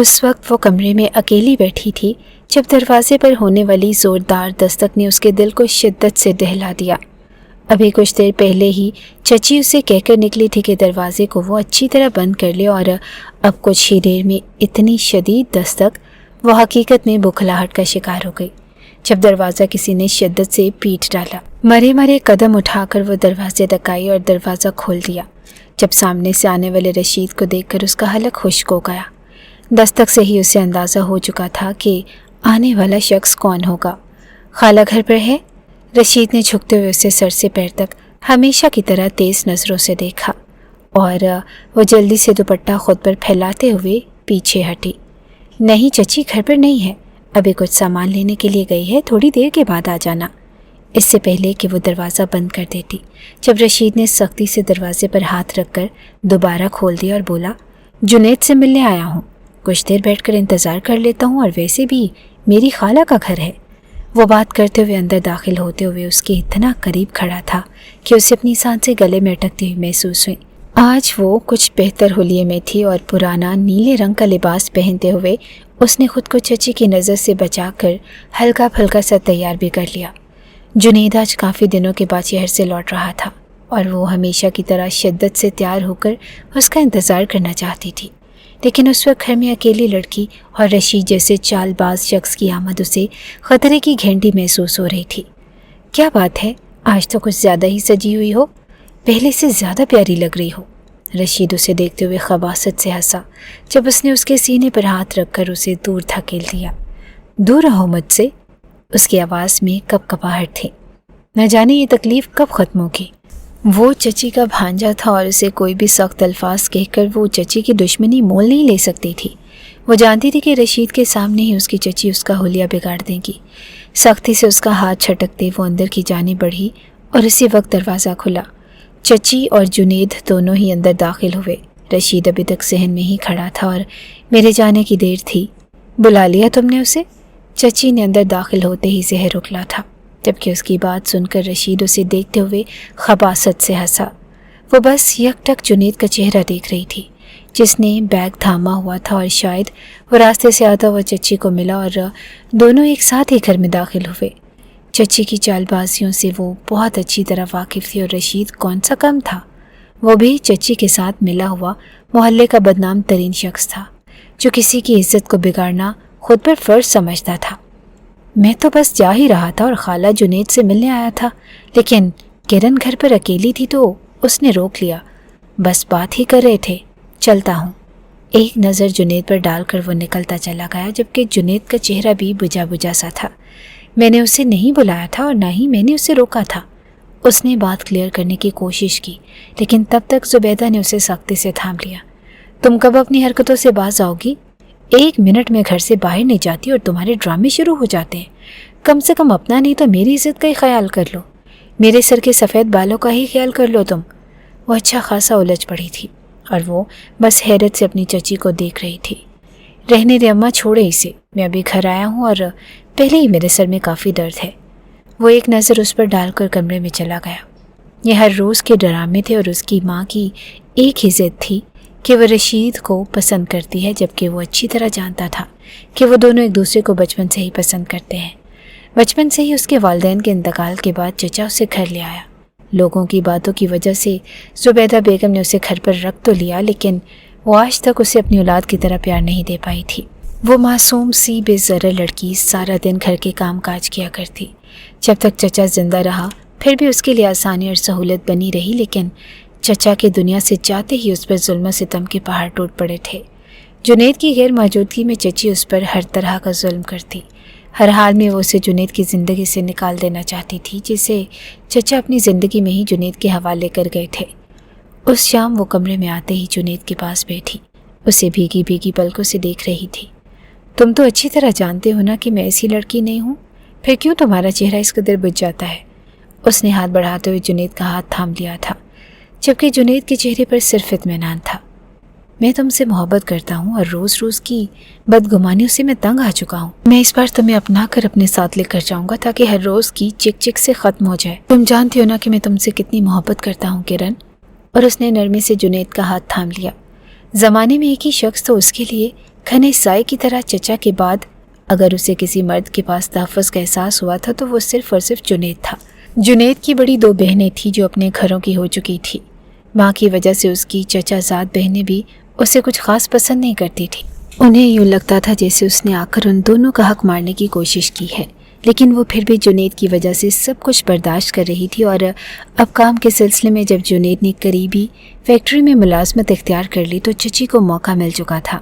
اس وقت وہ کمرے میں اکیلی بیٹھی تھی جب دروازے پر ہونے والی زوردار دستک نے اس کے دل کو شدت سے دہلا دیا۔ ابھی کچھ دیر پہلے ہی چچی اسے کہہ کر نکلی تھی کہ دروازے کو وہ اچھی طرح بند کر لے، اور اب کچھ ہی دیر میں اتنی شدید دستک وہ حقیقت میں بکھلاہٹ کا شکار ہو گئی جب دروازہ کسی نے شدت سے پیٹ ڈالا۔ مرے مرے قدم اٹھا کر وہ دروازے تک آئی اور دروازہ کھول دیا۔ جب سامنے سے آنے والے رشید کو دیکھ کر اس کا حلق خشک ہو گیا۔ دستک سے ہی اسے اندازہ ہو چکا تھا کہ آنے والا شخص کون ہوگا۔ خالہ گھر پر ہے؟ رشید نے جھکتے ہوئے اسے سر سے پیر تک ہمیشہ کی طرح تیز نظروں سے دیکھا، اور وہ جلدی سے دوپٹہ خود پر پھیلاتے ہوئے پیچھے ہٹی۔ نہیں چچی، گھر پر نہیں ہے، ابھی کچھ سامان لینے کے لیے گئی ہے، تھوڑی دیر کے بعد آ جانا۔ اس سے پہلے کہ وہ دروازہ بند کر دیتی، جب رشید نے سختی سے دروازے پر ہاتھ رکھ کر دوبارہ کھول دیا اور بولا، جنید سے ملنے آیا ہوں، کچھ دیر بیٹھ کر انتظار کر لیتا ہوں، اور ویسے بھی میری خالہ کا گھر ہے۔ وہ بات کرتے ہوئے اندر داخل ہوتے ہوئے اس کے اتنا قریب کھڑا تھا کہ اسے اپنی سانسیں گلے میں اٹکتی ہوئی محسوس ہوئی۔ آج وہ کچھ بہتر حلیے میں تھی اور پرانا نیلے رنگ کا لباس پہنتے ہوئے اس نے خود کو چچی کی نظر سے بچا کر ہلکا پھلکا سا تیار بھی کر لیا۔ جنید آج کافی دنوں کے بعد شہر سے لوٹ رہا تھا، اور وہ ہمیشہ کی طرح شدت سے تیار ہو کر اس کا انتظار کرنا چاہتی تھی، لیکن اس وقت گھر میں اکیلی لڑکی اور رشید جیسے چال باز شخص کی آمد اسے خطرے کی گھنٹی محسوس ہو رہی تھی۔ کیا بات ہے، آج تو کچھ زیادہ ہی سجی ہوئی ہو، پہلے سے زیادہ پیاری لگ رہی ہو۔ رشید اسے دیکھتے ہوئے خباثت سے ہنسا جب اس نے اس کے سینے پر ہاتھ رکھ کر اسے دور دھکیل دیا۔ دور رہو مجھ سے، اس کی آواز میں کپ کپاہٹ تھی۔ نہ جانے یہ تکلیف کب ختم ہوگی۔ وہ چچی کا بھانجا تھا اور اسے کوئی بھی سخت الفاظ کہہ کر وہ چچی کی دشمنی مول نہیں لے سکتی تھی۔ وہ جانتی تھی کہ رشید کے سامنے ہی اس کی چچی اس کا حلیہ بگاڑ دے گی۔ سختی سے اس کا ہاتھ چھٹکتے وہ اندر کی جانب بڑھی اور اسی وقت دروازہ کھلا۔ چچی اور جنید دونوں ہی اندر داخل ہوئے۔ رشید ابھی تک صحن میں ہی کھڑا تھا اور میرے جانے کی دیر تھی، بلا لیا تم نے اسے؟ چچی نے اندر داخل ہوتے ہی زہر اکھلا تھا، جبکہ اس کی بات سن کر رشید اسے دیکھتے ہوئے خباثت سے ہنسا۔ وہ بس یک ٹک جنید کا چہرہ دیکھ رہی تھی، جس نے بیگ تھاما ہوا تھا، اور شاید وہ راستے سے آتا ہوا چچی کو ملا اور دونوں ایک ساتھ ہی گھر میں داخل ہوئے۔ چچی کی چال بازیوں سے وہ بہت اچھی طرح واقف تھی، اور رشید کون سا کم تھا، وہ بھی چچی کے ساتھ ملا ہوا محلے کا بدنام ترین شخص تھا، جو کسی کی عزت کو بگاڑنا خود پر فرض سمجھتا تھا۔ میں تو بس جا ہی رہا تھا اور خالہ جنید سے ملنے آیا تھا، لیکن کرن گھر پر اکیلی تھی تو اس نے روک لیا، بس بات ہی کر رہے تھے، چلتا ہوں۔ ایک نظر جنید پر ڈال کر وہ نکلتا چلا گیا، جبکہ جنید کا چہرہ بھی بجھا بجھا سا تھا۔ میں نے اسے نہیں بلایا تھا اور نہ ہی میں نے اسے روکا تھا۔ اس نے بات کلیئر کرنے کی کوشش کی، لیکن تب تک زبیدہ نے اسے سختی سے تھام لیا۔ تم کب اپنی حرکتوں سے باز آؤ گی؟ 1 منٹ میں گھر سے باہر نہیں جاتی اور تمہارے ڈرامے شروع ہو جاتے ہیں۔ کم سے کم اپنا نہیں تو میری عزت کا ہی خیال کر لو، میرے سر کے سفید بالوں کا ہی خیال کر لو تم۔ وہ اچھا خاصا الجھ پڑی تھی اور وہ بس حیرت سے اپنی چچی کو دیکھ رہی تھی۔ رہنے دے اماں، چھوڑے اسے، میں ابھی گھر آیا ہوں اور پہلے ہی میرے سر میں کافی درد ہے۔ وہ ایک نظر اس پر ڈال کر کمرے میں چلا گیا۔ یہ ہر روز کے ڈرامے تھے اور اس کی ماں کی ایک ہی ضد تھی کہ وہ رشید کو پسند کرتی ہے، جبکہ وہ اچھی طرح جانتا تھا کہ وہ دونوں ایک دوسرے کو بچپن سے ہی پسند کرتے ہیں۔ بچپن سے ہی اس کے والدین کے انتقال کے بعد چچا اسے گھر لے آیا۔ لوگوں کی باتوں کی وجہ سے زبیدہ بیگم نے اسے گھر پر رکھ تو لیا، لیکن وہ آج تک اسے اپنی اولاد کی طرح پیار نہیں دے پائی تھی۔ وہ معصوم سی بے ضرر لڑکی سارا دن گھر کے کام کاج کیا کرتی۔ جب تک چچا زندہ رہا پھر بھی اس کے لیے آسانی اور سہولت بنی رہی، لیکن چچا کے دنیا سے جاتے ہی اس پر ظلم و ستم کے پہاڑ ٹوٹ پڑے تھے۔ جنید کی غیر موجودگی میں چچی اس پر ہر طرح کا ظلم کرتی۔ ہر حال میں وہ اسے جنید کی زندگی سے نکال دینا چاہتی تھی، جسے چچا اپنی زندگی میں ہی جنید کے حوالے کر گئے تھے۔ اس شام وہ کمرے میں آتے ہی جنید کے پاس بیٹھی، اسے بھیگی بھیگی پلکوں سے دیکھ رہی تھی۔ تم تو اچھی طرح جانتے ہو نا کہ میں ایسی لڑکی نہیں ہوں، پھر کیوں تمہارا چہرہ اس قدر بجھ جاتا ہے؟ اس نے ہاتھ بڑھاتے ہوئے جنید کا ہاتھ تھام لیا تھا، جبکہ جنید کے چہرے پر صرف اطمینان تھا۔ میں تم سے محبت کرتا ہوں اور روز روز کی بدگمانیوں سے میں تنگ آ چکا ہوں۔ میں اس بار تمہیں اپنا کر اپنے ساتھ لے کر جاؤں گا تاکہ ہر روز کی چک چک سے ختم ہو جائے۔ تم جانتی ہو نا کہ میں تم سے کتنی محبت کرتا ہوں کرن۔ اور اس نے نرمی سے جنید کا ہاتھ تھام لیا۔ زمانے میں ایک ہی شخص تو اس کے لیے घने साए की तरह चचा के बाद अगर उसे किसी मर्द के पास तहफ़्फ़ुज़ का एहसास हुआ था तो वो सिर्फ़ और सिर्फ जुनैद था। जुनैद की बड़ी 2 बहनें थीं जो अपने घरों की हो चुकी थी। माँ की वजह से उसकी चचाज़ाद बहनें भी उसे कुछ ख़ास पसंद नहीं करती थी। उन्हें यूँ लगता था जैसे उसने आकर उन दोनों का हक मारने की कोशिश की है, लेकिन वो फिर भी जुनैद की वजह से सब कुछ बर्दाश्त कर रही थी। और अब काम के सिलसिले में जब जुनैद ने करीबी फैक्ट्री में मुलाजमत इख्तियार कर ली तो चची को मौका मिल चुका था।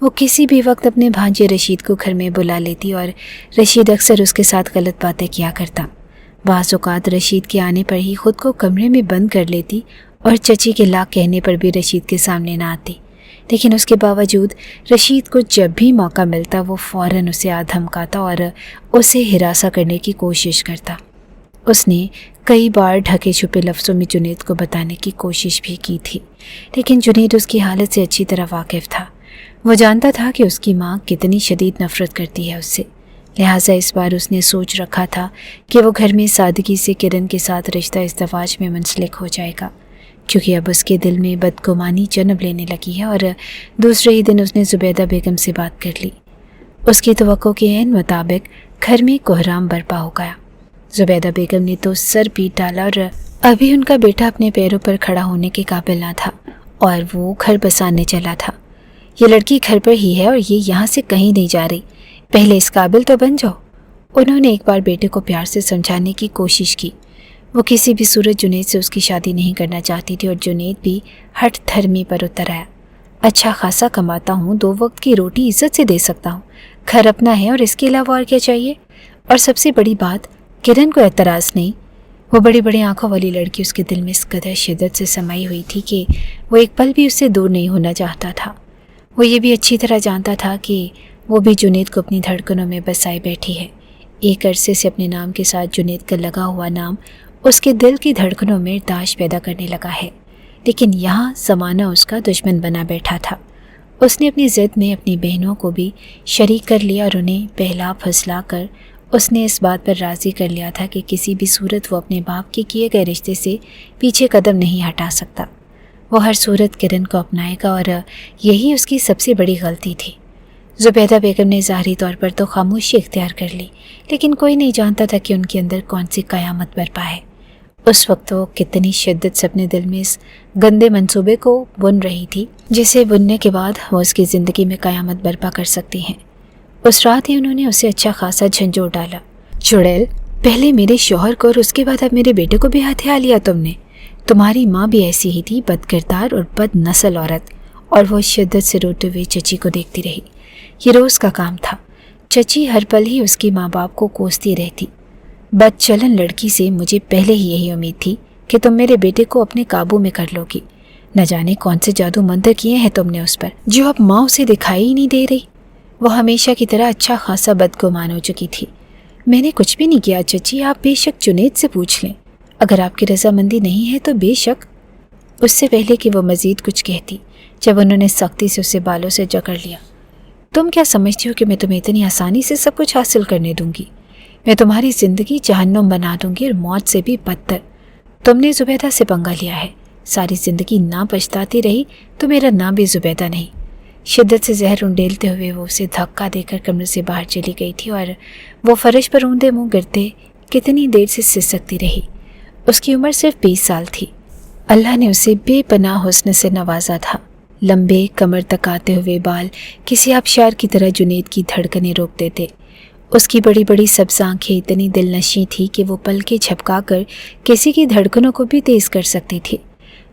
वो किसी भी वक्त अपने भांजे रशीद को घर में बुला लेती और रशीद अक्सर उसके साथ गलत बातें किया करता। बाज़ औक़ात रशीद के आने पर ही ख़ुद को कमरे में बंद कर लेती और चची के लाख कहने पर भी रशीद के सामने ना आती। लेकिन उसके बावजूद रशीद को जब भी मौका मिलता वो फ़ौरन उसे धमकाता और उसे हिरासा करने की कोशिश करता। उसने कई बार ढके छुपे लफ्ज़ों में जुनैद को बताने की कोशिश भी की थी, लेकिन जुनैद उसकी हालत से अच्छी तरह वाकिफ़ था। वो जानता था कि उसकी माँ कितनी शदीद नफ़रत करती है उससे, लिहाजा इस बार उसने सोच रखा था कि वो घर में सादगी से किरण के साथ रिश्ता इज़्दवाज में मुंसलिक हो जाएगा, क्योंकि अब उसके दिल में बदगुमानी जन्म लेने लगी है। और दूसरे ही दिन उसने ज़ुबैदा बेगम से बात कर ली। उसकी तवक्को के ऐन मुताबिक घर में कोहराम बर्पा हो गया। ज़ुबैदा बेगम ने तो सर पीट डाला और अभी उनका बेटा अपने पैरों पर खड़ा होने के काबिल ना था और वो घर बसाने चला था। ये लड़की घर पर ही है और ये यहाँ से कहीं नहीं जा रही, पहले इस काबिल तो बन जाओ। उन्होंने एक बार बेटे को प्यार से समझाने की कोशिश की। वो किसी भी सूरत जुनैद से उसकी शादी नहीं करना चाहती थी और जुनैद भी हठ धर्मी पर उतर आया। अच्छा खासा कमाता हूँ, 2 वक्त की रोटी इज्जत से दे सकता हूँ, घर अपना है और इसके अलावा और क्या चाहिए। और सबसे बड़ी बात, किरण को एतराज़ नहीं। वो बड़ी बड़ी आंखों वाली लड़की उसके दिल में इस कदर शिद्दत से समाई हुई थी कि वो एक पल भी उससे दूर नहीं होना चाहता था। वो ये भी अच्छी तरह जानता था कि वो भी जुनैद को अपनी धड़कनों में बसाए बैठी है। एक अरसे से अपने नाम के साथ जुनैद का लगा हुआ नाम उसके दिल की धड़कनों में दाश पैदा करने लगा है, लेकिन यहाँ ज़माना उसका दुश्मन बना बैठा था। उसने अपनी ज़िद में अपनी बहनों को भी शरीक कर लिया और उन्हें बहला फुसला कर उसने इस बात पर राज़ी कर लिया था कि किसी भी सूरत वो अपने बाप के किए गए रिश्ते से पीछे कदम नहीं हटा सकता। वो हर सूरत किरण को अपनाएगा और यही उसकी सबसे बड़ी गलती थी। ज़ुबैदा बेगम ने ज़ाहरी तौर पर तो खामोशी इख्तियार कर ली, लेकिन कोई नहीं जानता था कि उनके अंदर कौन सी क़यामत बरपा है। उस वक्त वो कितनी शिद्दत से अपने दिल में इस गंदे मंसूबे को बुन रही थी, जिसे बुनने के बाद वो उसकी ज़िंदगी में क़यामत बर्पा कर सकती हैं। उस रात ही उन्होंने उसे अच्छा खासा झंझोर डाला। चुड़ैल, पहले मेरे शौहर को और उसके बाद अब मेरे बेटे को भी हथिया लिया तुमने। तुम्हारी माँ भी ऐसी ही थी, बदकिरदार और बद नस्ल औरत। और वो शिद्दत से रोते हुए चची को देखती रही। ये रोज़ का काम था। चची हर पल ही उसके माँ बाप को कोसती रहती। बदचलन लड़की से मुझे पहले ही यही उम्मीद थी कि तुम मेरे बेटे को अपने काबू में कर लोगी। न जाने कौन से जादू मंत्र किए हैं तुमने उस पर, जो अब माँ उसे दिखाई ही नहीं दे रही। वो हमेशा की तरह अच्छा खासा बदगुमान हो चुकी थी। मैंने कुछ भी नहीं किया चची, आप बेशक जुनैद से पूछ लें। अगर आपकी रजामंदी नहीं है तो बेशक। उससे पहले कि वो मज़ीद कुछ कहती, जब उन्होंने सख्ती से उसे बालों से जकड़ लिया। तुम क्या समझती हो कि मैं तुम्हें इतनी आसानी से सब कुछ हासिल करने दूंगी? मैं तुम्हारी ज़िंदगी जहन्नुम बना दूंगी और मौत से भी बदतर। तुमने ज़ुबैदा से पंगा लिया है, सारी ज़िंदगी ना पछताती रही तो मेरा नाम भी ज़ुबैदा नहीं। शिद्दत से जहर उंडेलते हुए वो उसे धक्का देकर कमरे से बाहर चली गई थी और वो फर्श पर ऊंधे मुंह गिरते कितनी देर से सिसकती रही। उसकी उम्र सिर्फ 20 साल थी। अल्लाह ने उसे बेपनाह हुस्न से नवाजा था। लंबे कमर तक आते हुए बाल किसी आबशार की तरह जुनैद की धड़कनें रोक देते। उसकी बड़ी बड़ी सब्ज़ आँखें इतनी दिलनशी थी कि वो पलकें झपका कर किसी की धड़कनों को भी तेज़ कर सकती थी।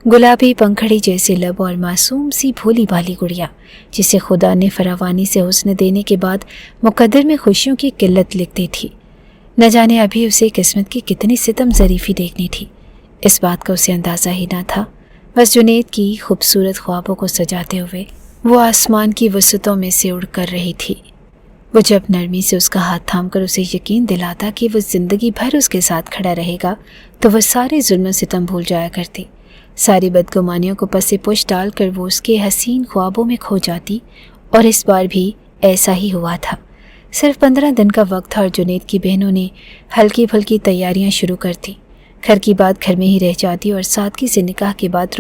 गुलाबी पंखड़ी जैसे लब और मासूम सी भोली भाली गुड़िया, जिसे खुदा ने फरावानी से हुस्न देने के बाद मुकद्दर में खुशियों की किल्लत लिख दी थी। न जाने अभी उसे किस्मत की कितनी सितम ज़रीफ़ी देखनी थी, इस बात का उसे अंदाज़ा ही ना था। बस जुनैद की खूबसूरत ख्वाबों को सजाते हुए वो आसमान की वसतों में से उड़ कर रही थी। वो जब नरमी से उसका हाथ थामकर उसे यकीन दिलाता कि वो ज़िंदगी भर उसके साथ खड़ा रहेगा, तो वह सारे जुल्म सितम भूल जाया करती। सारी बदगुमानियों को पसे पुश डालकर वो उसके हसीन ख्वाबों में खो जाती। और इस बार भी ऐसा ही हुआ था। सिर्फ 15 दिन का वक्त था और जुनैद की बहनों ने हल्की फुल्की तैयारियां शुरू कर दी। घर की बात घर में ही रह जाती और सादगी से निकाह के बाद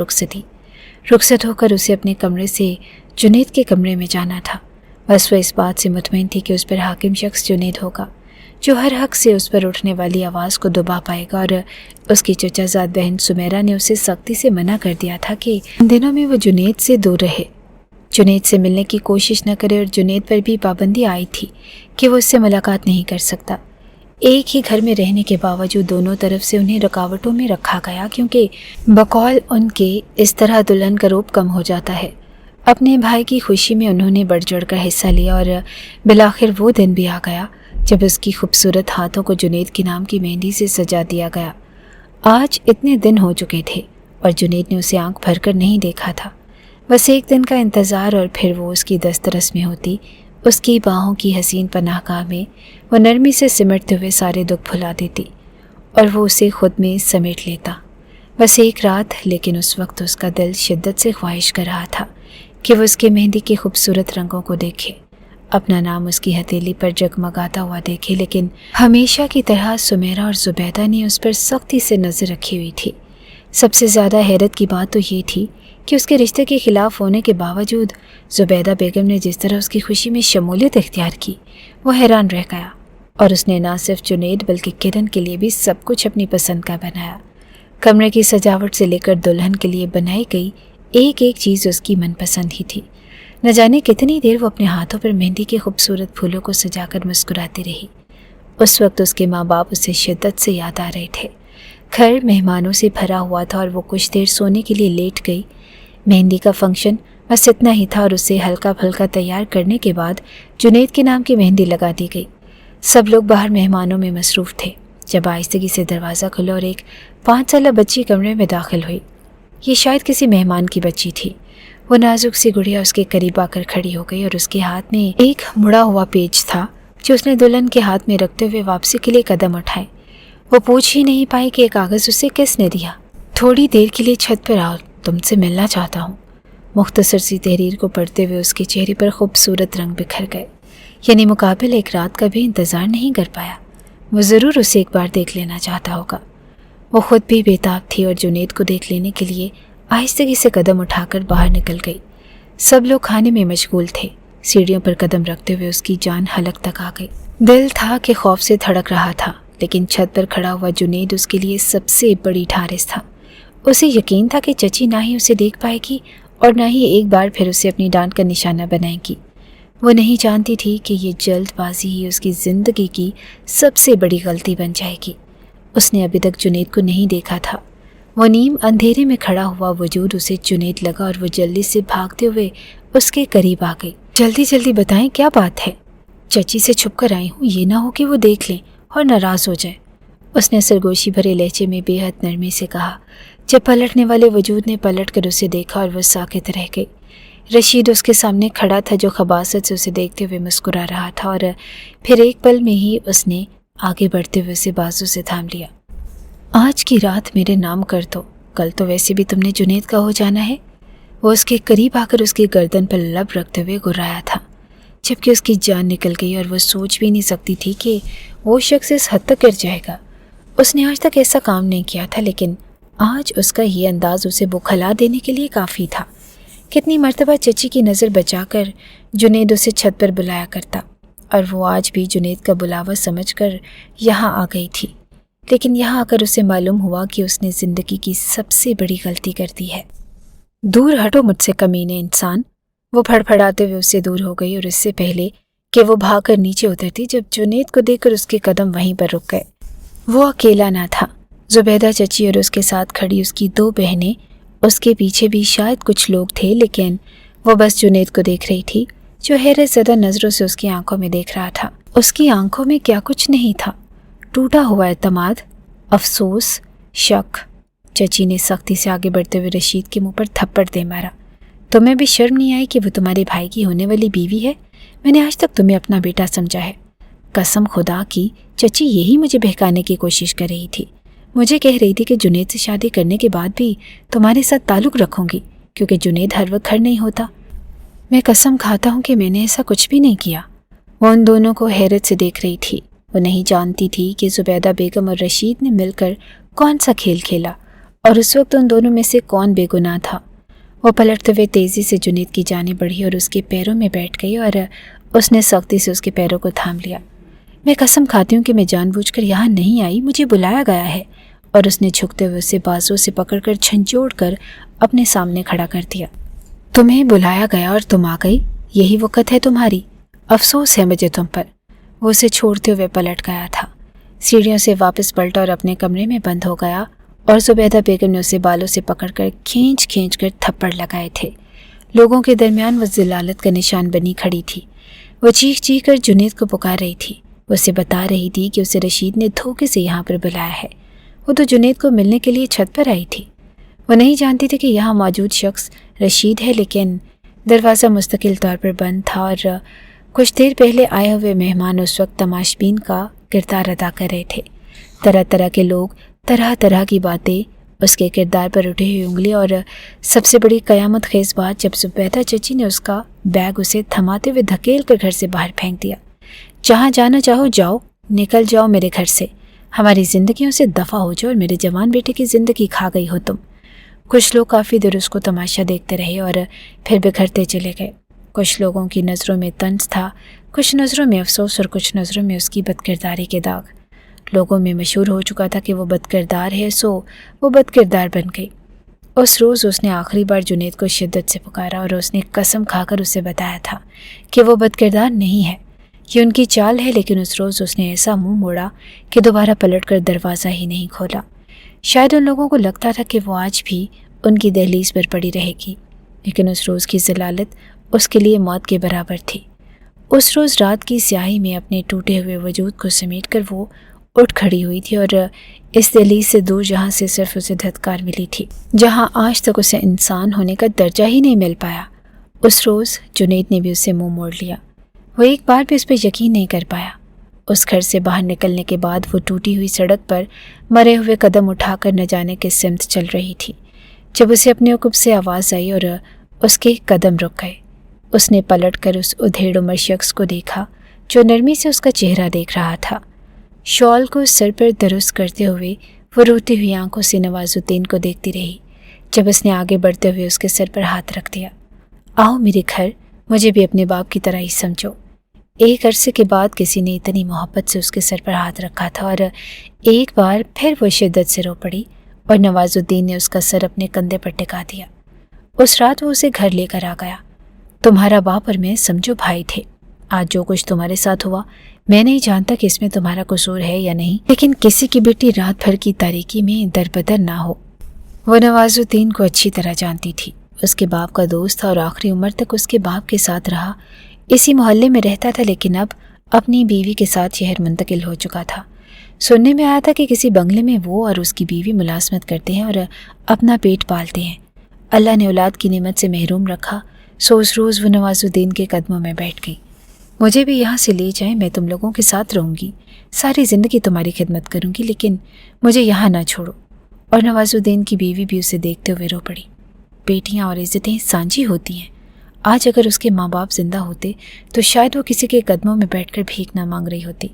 रुखसत होकर उसे अपने कमरे से जुनैद के कमरे में जाना था। बस वो इस बात से मुतमईन थी कि उस पर हाकिम शख्स जुनैद होगा, जो हर हक से उस पर उठने वाली आवाज़ को दबा पाएगा। और उसकी चचाजाद बहन सुमेरा ने उसे सख्ती से मना कर दिया था कि इन दिनों में वो जुनैद से दूर रहे, जुनैद से मिलने की कोशिश न करे। और जुनैद पर भी पाबंदी आई थी कि वो उससे मुलाकात नहीं कर सकता। एक ही घर में रहने के बावजूद दोनों तरफ से उन्हें रुकावटों में रखा गया, क्योंकि बकौल उनके इस तरह दुल्हन का रूप कम हो जाता है। अपने भाई की खुशी में उन्होंने बढ़ चढ़ कर हिस्सा लिया और बिलाखिर वो दिन भी आ गया जब उसकी खूबसूरत हाथों को जुनैद के नाम की मेहंदी से सजा दिया गया। आज इतने दिन हो चुके थे और जुनैद ने उसे आंख भरकर नहीं देखा था। बस एक दिन का इंतज़ार और फिर वो उसकी दस्तरस में होती, उसकी बाहों की हसीन पनाहगाह में वो नरमी से सिमटते हुए सारे दुख भुला देती और वो उसे खुद में समेट लेता। बस एक रात, लेकिन उस वक्त उसका दिल शिद्दत से ख्वाहिश कर रहा था कि वो उसके मेहंदी के खूबसूरत रंगों को देखे, अपना नाम उसकी हथेली पर जगमगाता हुआ देखे। लेकिन हमेशा की तरह सुमेरा और ज़ुबैदा ने उस पर सख्ती से नज़र रखी हुई थी। सबसे ज़्यादा हैरत की बात तो ये थी कि उसके रिश्ते के ख़िलाफ़ होने के बावजूद ज़ुबैदा बेगम ने जिस तरह उसकी खुशी में शमूलियत इख्तियार की, वो हैरान रह गया। और उसने ना सिर्फ जुनैद बल्कि किरण के लिए भी सब कुछ अपनी पसंद का बनाया। कमरे की सजावट से लेकर दुल्हन के लिए बनाई गई एक एक चीज़ उसकी मनपसंद ही थी। न जाने कितनी देर वो अपने हाथों पर मेहंदी के खूबसूरत फूलों को सजाकर मुस्कुराती रही। उस वक्त उसके माँ बाप उसे शिद्दत से याद आ रहे थे। घर मेहमानों से भरा हुआ था और वो कुछ देर सोने के लिए लेट गई। मेहंदी का फंक्शन बस इतना ही था और उसे हल्का फुल्का तैयार करने के बाद जुनैद के नाम की मेहंदी लगा दी गई। सब लोग बाहर मेहमानों में मसरूफ़ थे जब आहिस्तगी से दरवाज़ा खुला और एक 5 साला बच्ची कमरे में दाखिल हुई। ये शायद किसी मेहमान की बच्ची थी। वो नाजुक सी गुड़िया उसके करीब आकर खड़ी हो गई और उसके हाथ में एक मुड़ा हुआ पेज था जो उसने दुल्हन के हाथ में रखते हुए वापसी के लिए कदम उठाए। वो पूछ ही नहीं पाई कि कागज़ उसे किसने दिया। थोड़ी देर के लिए छत पर आओ, तुमसे मिलना चाहता हूँ। मुख्तसर सी तहरीर को पढ़ते हुए उसके चेहरे पर खूबसूरत रंग बिखर गए। यानी मुकाबिल एक रात का भी इंतज़ार नहीं कर पाया। वो ज़रूर उसे एक बार देख लेना चाहता होगा। वो खुद भी बेताब थी और जुनैद को देख लेने के लिए आहिस्तगी से कदम उठाकर बाहर निकल गई। सब लोग खाने में मशगूल थे। सीढ़ियों पर कदम रखते हुए उसकी जान हलक तक आ गई। दिल था कि खौफ से धड़क रहा था, लेकिन छत पर खड़ा हुआ जुनैद उसके लिए सबसे बड़ी ठारिस था। उसे यकीन था कि चची ना ही उसे देख पाएगी और ना ही एक बार फिर उसे अपनी डांट का निशाना बनाएगी। वो नहीं जानती थी कि ये जल्दबाजी ही उसकी ज़िंदगी की सबसे बड़ी गलती बन जाएगी। उसने अभी तक जुनैद को नहीं देखा था। वो नीम अंधेरे में खड़ा हुआ वजूद उसे जुनैद लगा और वो जल्दी से भागते हुए उसके करीब आ गई। जल्दी जल्दी बताएं, क्या बात है? चची से छुप कर आई हूँ, ये ना हो कि वो देख लें और नाराज़ हो जाए, उसने सरगोशी भरे लहजे में बेहद नरमी से कहा। जब पलटने वाले वजूद ने पलट कर उसे देखा और वह साकित रह गई। रशीद उसके सामने खड़ा था जो खबासत से उसे देखते हुए मुस्कुरा रहा था और फिर एक पल में ही उसने आगे बढ़ते हुए उसे बाजू से थाम लिया। आज की रात मेरे नाम कर दो, कल तो वैसे भी तुमने जुनैद का हो जाना है। वो उसके करीब आकर उसकी गर्दन पर लब रखते हुए गुर्राया था, जबकि उसकी जान निकल गई और वो सोच भी नहीं सकती थी कि वो शख्स इस हद तक गिर जाएगा। उसने आज तक ऐसा काम नहीं किया था, लेकिन आज उसका ये अंदाज उसे बुखला देने के लिए काफ़ी था। कितनी मर्तबा चची की नज़र बचाकर जुनैद उसे छत पर बुलाया करता और वो आज भी जुनैद का बुलावा समझकर यहाँ आ गई थी। लेकिन यहाँ आकर उसे मालूम हुआ कि उसने ज़िंदगी की सबसे बड़ी गलती कर दी है। दूर हटो मुझसे कमीने इंसान, वो फड़फड़ाते हुए उससे दूर हो गई और इससे पहले कि वो भागकर नीचे उतरती जब जुनैद को देखकर उसके कदम वहीं पर रुक गए। वो अकेला ना था। ज़ुबैदा चची और उसके साथ खड़ी उसकी 2 बहनें, उसके पीछे भी शायद कुछ लोग थे, लेकिन वो बस जुनैद को देख रही थी जो हैरत ज़दा नज़रों से उसकी आंखों में देख रहा था। उसकी आंखों में क्या कुछ नहीं था, टूटा हुआ एतमाद, अफसोस, शक। चची ने सख्ती से आगे बढ़ते हुए रशीद के मुंह पर थप्पड़ दे मारा। तुम्हें भी शर्म नहीं आई कि वो तुम्हारे भाई की होने वाली बीवी है? मैंने आज तक तुम्हें अपना बेटा समझा है। कसम खुदा की, चची यही मुझे बहकाने की कोशिश कर रही थी। मुझे कह रही थी कि जुनैद से शादी करने के बाद भी तुम्हारे साथ ताल्लुक़ रखूंगी, क्योंकि जुनैद हर वक्त घर नहीं होता। मैं कसम खाता हूँ कि मैंने ऐसा कुछ भी नहीं किया। वो उन दोनों को हैरत से देख रही थी। वो नहीं जानती थी कि ज़ुबैदा बेगम और रशीद ने मिलकर कौन सा खेल खेला और उस वक्त उन दोनों में से कौन बेगुनाह था। वो पलटते हुए तेज़ी से जुनैद की जाने बढ़ी और उसके पैरों में बैठ गई और اس نے سختی سے اس کے پیروں کو تھام لیا۔ میں قسم کھاتی ہوں کہ میں جان بوجھ کر یہاں نہیں آئی، مجھے بلایا گیا ہے۔ اور اس نے جھکتے ہوئے اسے بازو سے پکڑ کر جھنجھوڑ کر اپنے سامنے کھڑا کر دیا۔ تمہیں بلایا گیا اور تم آ گئی، یہی وقت ہے تمہاری؟ افسوس ہے مجھے تم پر۔ وہ اسے چھوڑتے ہوئے پلٹ گیا تھا، سیڑھیوں سے واپس پلٹا اور اپنے کمرے میں بند ہو گیا، اور زبیدہ بیگم نے اسے بالوں سے پکڑ کر کھینچ کر تھپڑ لگائے تھے۔ لوگوں کے درمیان وہ ذلالت کا نشان بنی کھڑی تھی۔ وہ چیخ کر جنید کو پکار رہی تھی۔ وہ اسے بتا رہی تھی کہ اسے رشید نے دھوکے سے یہاں پر بلایا ہے۔ وہ تو جنید کو ملنے کے لیے چھت پر آئی تھی۔ وہ نہیں جانتی تھی کہ یہاں موجود شخص رشید ہے، لیکن دروازہ مستقل طور پر بند تھا اور کچھ دیر پہلے آئے ہوئے مہمان اس وقت تماشبین کا کردار ادا کر رہے تھے۔ طرح طرح کے لوگ، طرح طرح کی باتیں، اس کے کردار پر اٹھی ہوئی انگلی، اور سب سے بڑی قیامت خیز بات جب زبیدہ چچی نے اس کا بیگ اسے تھماتے ہوئے دھکیل کر گھر سے باہر پھینک دیا۔ جہاں جانا چاہو جاؤ، نکل جاؤ میرے گھر سے، ہماری زندگیوں سے دفع ہو جاؤ، اور میرے جوان بیٹے کی زندگی کھا گئی ہو تم۔ کچھ لوگ کافی دیر اس کو تماشا دیکھتے رہے اور پھر بکھرتے چلے گئے۔ کچھ لوگوں کی نظروں میں طنز تھا، کچھ نظروں میں افسوس، اور کچھ نظروں میں اس کی بدکرداری کے داغ۔ لوگوں میں مشہور ہو چکا تھا کہ وہ بدکردار ہے، سو وہ بدکردار بن گئی۔ اس روز اس نے آخری بار جنید کو شدت سے پکارا، اور اس نے قسم کھا کر اسے بتایا تھا کہ وہ بدکردار نہیں ہے، یہ ان کی چال ہے، لیکن اس روز اس نے ایسا منہ موڑا کہ دوبارہ پلٹ کر دروازہ ہی نہیں کھولا۔ شاید ان لوگوں کو لگتا تھا کہ وہ آج بھی ان کی دہلیز پر پڑی رہے گی، لیکن اس روز کی ذلالت اس کے لیے موت کے برابر تھی۔ اس روز رات کی سیاہی میں اپنے ٹوٹے ہوئے وجود کو سمیٹ کر وہ اٹھ کھڑی ہوئی تھی، اور اس دہلیز سے دور جہاں سے صرف اسے دھتکار ملی تھی، جہاں آج تک اسے انسان ہونے کا درجہ ہی نہیں مل پایا، اس روز جنید نے بھی اسے منہ موڑ لیا۔ وہ ایک بار بھی اس پہ یقین نہیں کر پایا۔ اس گھر سے باہر نکلنے کے بعد وہ ٹوٹی ہوئی سڑک پر مرے ہوئے قدم اٹھا کر نہ جانے کس سمت چل رہی تھی، جب اسے اپنے عقب سے آواز آئی اور اس کے قدم رک گئے۔ اس نے پلٹ کر اس ادھیڑ عمر شخص کو دیکھا جو نرمی سے اس کا چہرہ دیکھ رہا تھا۔ شال کو سر پر درست کرتے ہوئے وہ روتی ہوئی آنکھوں سے نوازالدین کو دیکھتی رہی، جب اس نے آگے بڑھتے ہوئے اس کے سر پر ہاتھ رکھ دیا۔ آؤ میرے گھر، مجھے بھی اپنے باپ کی طرح ہی سمجھو۔ ایک عرصے کے بعد کسی نے اتنی محبت سے اس کے سر پر ہاتھ رکھا تھا، اور ایک بار پھر وہ شدت سے رو پڑی، اور نوازالدین نے اس کا سر اپنے کندھے پر ٹکا دیا۔ اس رات وہ اسے گھر لے کر آ گیا۔ تمہارا باپ اور میں سمجھو بھائی تھے۔ آج جو کچھ تمہارے ساتھ ہوا، میں نہیں جانتا کہ اس میں تمہارا قصور ہے یا نہیں، لیکن کسی کی بیٹی رات بھر کی تاریکی میں دربدر نہ ہو۔ وہ نوازالدین کو اچھی طرح جانتی تھی، اس کے باپ کا دوست تھا اور آخری عمر تک اس کے باپ کے ساتھ رہا، اسی محلے میں رہتا تھا، لیکن اب اپنی بیوی کے ساتھ شہر منتقل ہو چکا تھا۔ سننے میں آیا تھا کہ کسی بنگلے میں وہ اور اس کی بیوی ملازمت کرتے ہیں اور اپنا پیٹ پالتے ہیں۔ اللہ نے اولاد کی نعمت سے محروم رکھا، سو اس روز وہ نوازالدین کے قدموں میں بیٹھ گئی۔ مجھے بھی یہاں سے لے جائیں، میں تم لوگوں کے ساتھ رہوں گی، ساری زندگی تمہاری خدمت کروں گی، لیکن مجھے یہاں نہ چھوڑو۔ اور نوازالدین کی بیوی بھی اسے دیکھتے ہوئے رو پڑی۔ بیٹیاں اور عزتیں سانجھی ہوتی ہیں۔ آج اگر اس کے ماں باپ زندہ ہوتے تو شاید وہ کسی کے قدموں میں بیٹھ کر بھیک نہ مانگ رہی ہوتی،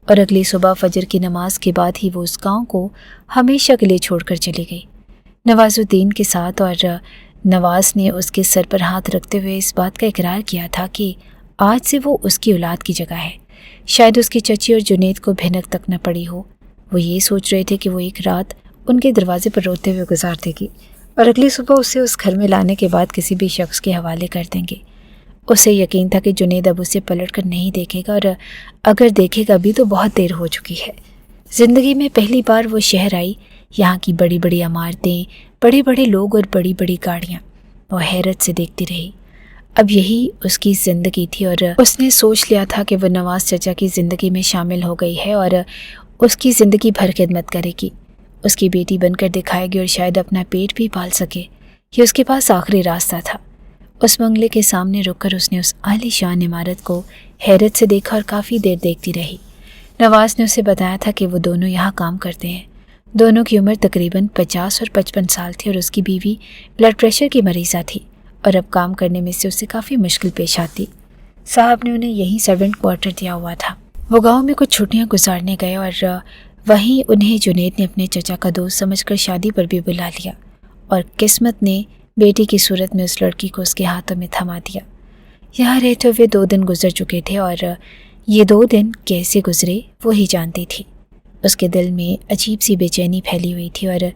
اور اگلی صبح فجر کی نماز کے بعد ہی وہ اس گاؤں کو ہمیشہ کے لیے چھوڑ کر چلی گئی نوازالدین کے ساتھ۔ اور نواز نے اس کے سر پر ہاتھ رکھتے ہوئے اس بات کا اقرار کیا تھا کہ آج سے وہ اس کی اولاد کی جگہ ہے۔ شاید اس کی چچی اور جنید کو بھنک تک نہ پڑی ہو۔ وہ یہ سوچ رہے تھے کہ وہ ایک رات ان کے دروازے پر روتے ہوئے گزار دے گی، اور اگلی صبح اسے اس گھر میں لانے کے بعد کسی بھی شخص کے حوالے کر دیں گے۔ اسے یقین تھا کہ جنید اب اسے پلٹ کر نہیں دیکھے گا، اور اگر دیکھے گا بھی تو بہت دیر ہو چکی ہے۔ زندگی میں پہلی بار وہ شہر آئی، یہاں کی بڑی بڑی عمارتیں، بڑے بڑے لوگ اور بڑی بڑی گاڑیاں، وہ حیرت سے دیکھتی رہی۔ اب یہی اس کی زندگی تھی، اور اس نے سوچ لیا تھا کہ وہ نواز چچا کی زندگی میں شامل ہو گئی ہے اور اس کی زندگی بھر خدمت کرے گی، اس کی بیٹی بن کر دکھائے گی، اور شاید اپنا پیٹ بھی پال سکے۔ یہ اس کے پاس آخری راستہ تھا۔ اس بنگلے کے سامنے رک کر اس نے اس عالی شان عمارت کو حیرت سے دیکھا اور کافی دیر دیکھتی رہی۔ نواز نے اسے بتایا تھا کہ وہ دونوں یہاں کام کرتے ہیں۔ دونوں کی عمر تقریباً 50 اور 55 سال تھی، اور اس کی بیوی بلڈ پریشر کی مریضہ تھی، اور اب کام کرنے میں سے اسے کافی مشکل پیش آتی۔ صاحب نے انہیں یہیں سرونٹ کوارٹر دیا ہوا تھا۔ وہ گاؤں میں کچھ چھٹیاں گزارنے گئے، اور وہیں انہیں جنید نے اپنے چچا کا دوست سمجھ کر شادی پر بھی بلا لیا، اور قسمت نے بیٹی کی صورت میں اس لڑکی کو اس کے ہاتھوں میں تھما دیا۔ यहाँ रहते हुए 2 दिन गुजर चुके थे और ये 2 दिन कैसे गुजरे वो ही जानती थी। उसके दिल में अजीब सी बेचैनी फैली हुई थी और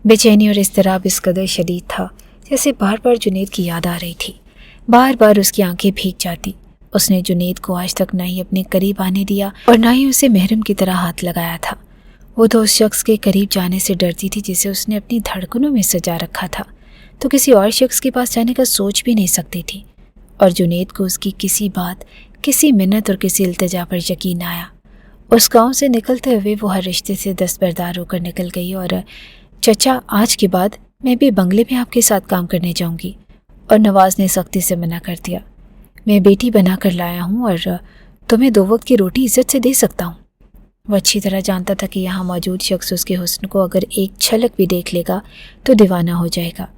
बेचैनी और इज़्तिराब इस कदर शदीद था जैसे बार बार जुनैद की याद आ रही थी। बार बार उसकी आंखें भीग जाती। उसने जुनैद को आज तक ना ही अपने करीब आने दिया और ना ही उसे महरम की तरह हाथ लगाया था। वो तो उस शख्स के करीब जाने से डरती थी जिसे उसने अपनी धड़कनों में सजा रखा था, तो किसी और शख्स के पास जाने का सोच भी नहीं सकती थी। और जुनैद को उसकी किसी बात, किसी मिन्नत और किसी इल्तिजा पर यकीन आया। उस गांव से निकलते हुए वो हर रिश्ते से दस्तबरदार होकर निकल गई और चचा, आज के बाद मैं भी बंगले में आपके साथ काम करने जाऊंगी। और नवाज ने सख्ती से मना कर दिया। मैं बेटी बना कर लाया हूँ और तुम्हें 2 वक्त की रोटी इज्जत से दे सकता हूँ। वो अच्छी तरह जानता था कि यहाँ मौजूद शख्स उसके हुस्न को अगर एक झलक भी देख लेगा तो दीवाना हो जाएगा।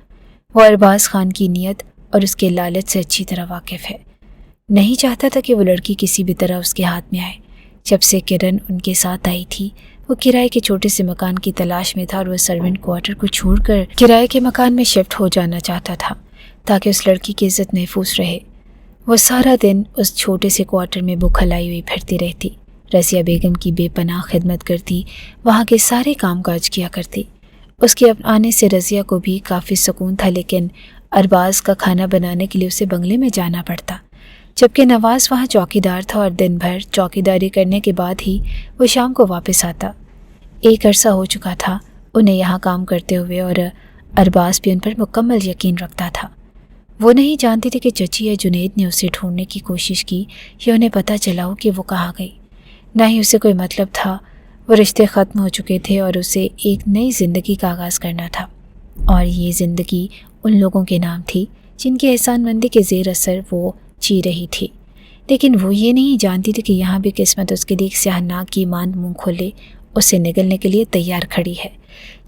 वो अरबाज खान की नीयत और उसके लालच से अच्छी तरह वाकिफ़ है। नहीं चाहता था कि वो लड़की किसी भी तरह उसके हाथ में आए। जब से किरण उनके साथ आई थी वो किराए के छोटे से मकान की तलाश में था और वह सर्वेंट क्वार्टर को छोड़कर किराए के मकान में शिफ्ट हो जाना चाहता था ताकि उस लड़की की इज्जत महफूज रहे। वो सारा दिन उस छोटे से क्वार्टर में बुखलाई हुई फिरती रहती, रज़िया बेगम की बेपनाह खिदमत करती, वहाँ के सारे कामकाज किया करती। उसके आने से रज़िया को भी काफ़ी सुकून था, लेकिन अरबाज का खाना बनाने के लिए उसे बंगले में जाना पड़ता, जबकि नवाज वहाँ चौकीदार था और दिन भर चौकीदारी करने के बाद ही वो शाम को वापस आता। एक अरसा हो चुका था उन्हें यहाँ काम करते हुए और अरबाज भी उन पर मुकम्मल यकीन रखता था। वो नहीं जानती थी कि चची या जुनैद ने उसे ढूंढने की कोशिश की या उन्हें पता चला हो कि वो कहाँ गई। ना ही उसे कोई मतलब था। वो रिश्ते ख़त्म हो चुके थे और उसे एक नई ज़िंदगी का आगाज़ करना था, और ये ज़िंदगी उन लोगों के नाम थी जिनकी एहसानमंदी के ज़ेर असर वो जी रही थी। लेकिन वो ये नहीं जानती थी कि यहाँ भी किस्मत उसके लिए एक स्याहनाक की मान मुँह खोले उसे निगलने के लिए तैयार खड़ी है,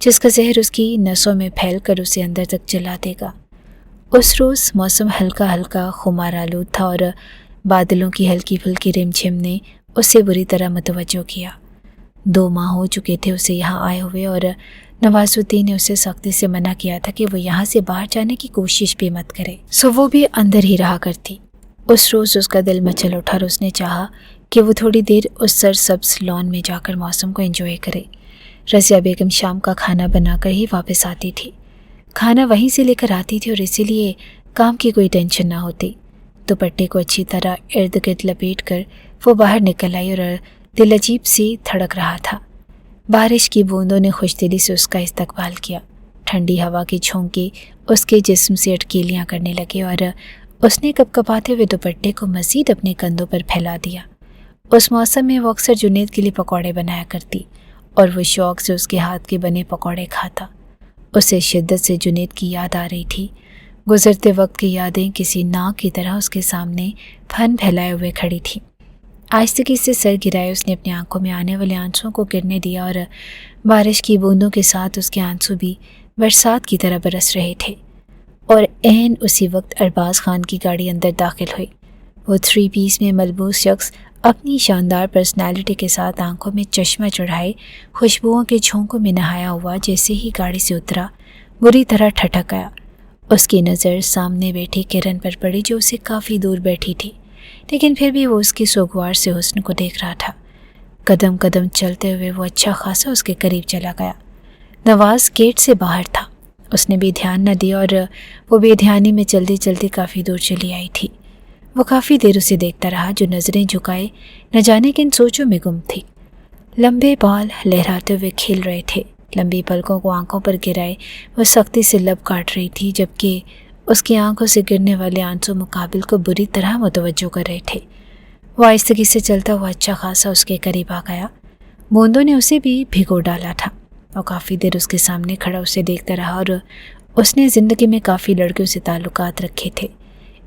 जिसका जहर उसकी नसों में फैल कर उसे अंदर तक जला देगा। उस रोज़ मौसम हल्का हल्का खुमार आलूद था और बादलों की हल्की फुल्की रिमझिम ने उसे बुरी तरह मुतवज्जो किया। 2 माह हो चुके थे उसे यहाँ आए हुए और नवाजुद्दीन ने उसे सख्ती से मना किया था कि वो यहाँ से बाहर जाने की कोशिश भी मत करे, सो वो भी अंदर ही रहा करती। उस रोज़ उसका दिल मचल उठा और उसने चाहा कि वो थोड़ी देर उस सरसब्ज लॉन में जाकर मौसम को एंजॉय करे। रज़िया बेगम शाम का खाना बनाकर ही वापस आती थी। खाना वहीं से लेकर आती थी और इसीलिए काम की कोई टेंशन ना होती। दुपट्टे को अच्छी तरह इर्द गिर्द लपेट कर वो बाहर निकल आई और दिल अजीब सी धड़क रहा था। बारिश की बूंदों ने खुशदिली से उसका इस्तकबाल किया। ठंडी हवा के झोंके उसके जिस्म से अटकीलियाँ करने लगे और उसने कपकपाते हुए दुपट्टे को मज़ीद अपने कंधों पर फैला दिया। उस मौसम में वो अक्सर जुनैद के लिए पकौड़े बनाया करती और वो शौक़ से उसके हाथ के बने पकौड़े खाता। उसे शिद्दत से जुनैद की याद आ रही थी। गुज़रते वक्त की यादें किसी नाग की तरह उसके सामने फन फैलाए हुए खड़ी थी। आहिस्तगी से सर गिराए उसने अपनी आंखों में आने वाले आंसुओं को गिरने दिया और बारिश की बूंदों के साथ उसके आंसू भी बरसात की तरह बरस रहे थे। और ऐन उसी वक्त अरबाज खान की गाड़ी अंदर दाखिल हुई। वो 3 पीस में मलबूस शख्स अपनी शानदार पर्सनालिटी के साथ आंखों में चश्मा चढ़ाए खुशबुओं के झोंकों में नहाया हुआ जैसे ही गाड़ी से उतरा बुरी तरह ठठक गया। उसकी नज़र सामने बैठी किरण पर पड़ी जो उसे काफ़ी दूर बैठी थी, लेकिन फिर भी वो उसकी सोगवार से हुस्न को देख रहा था। कदम कदम चलते हुए वो अच्छा खासा उसके करीब चला गया। नवाज गेट से बाहर था। उसने भी ध्यान न दिया और वो बेध्यानी में चलती चलती काफ़ी दूर चली आई थी। वो काफ़ी देर उसे देखता रहा जो नज़रें झुकाए न जाने किन सोचों में गुम थी। लंबे बाल लहराते हुए खिल रहे थे। लंबी पलकों को आंखों पर गिराए वो सख्ती से लब काट रही थी, जबकि उसकी आंखों से गिरने वाले आंसू मुकाबिल को बुरी तरह मुतवज्जो कर रहे थे। वो आहिस्तगी से चलता हुआ अच्छा खासा उसके करीब आ गया। बूंदों ने उसे भी भिगो डाला था। और काफ़ी देर उसके सामने खड़ा उसे देखता रहा और उसने ज़िंदगी में काफ़ी लड़कियों से ताल्लुकात रखे थे।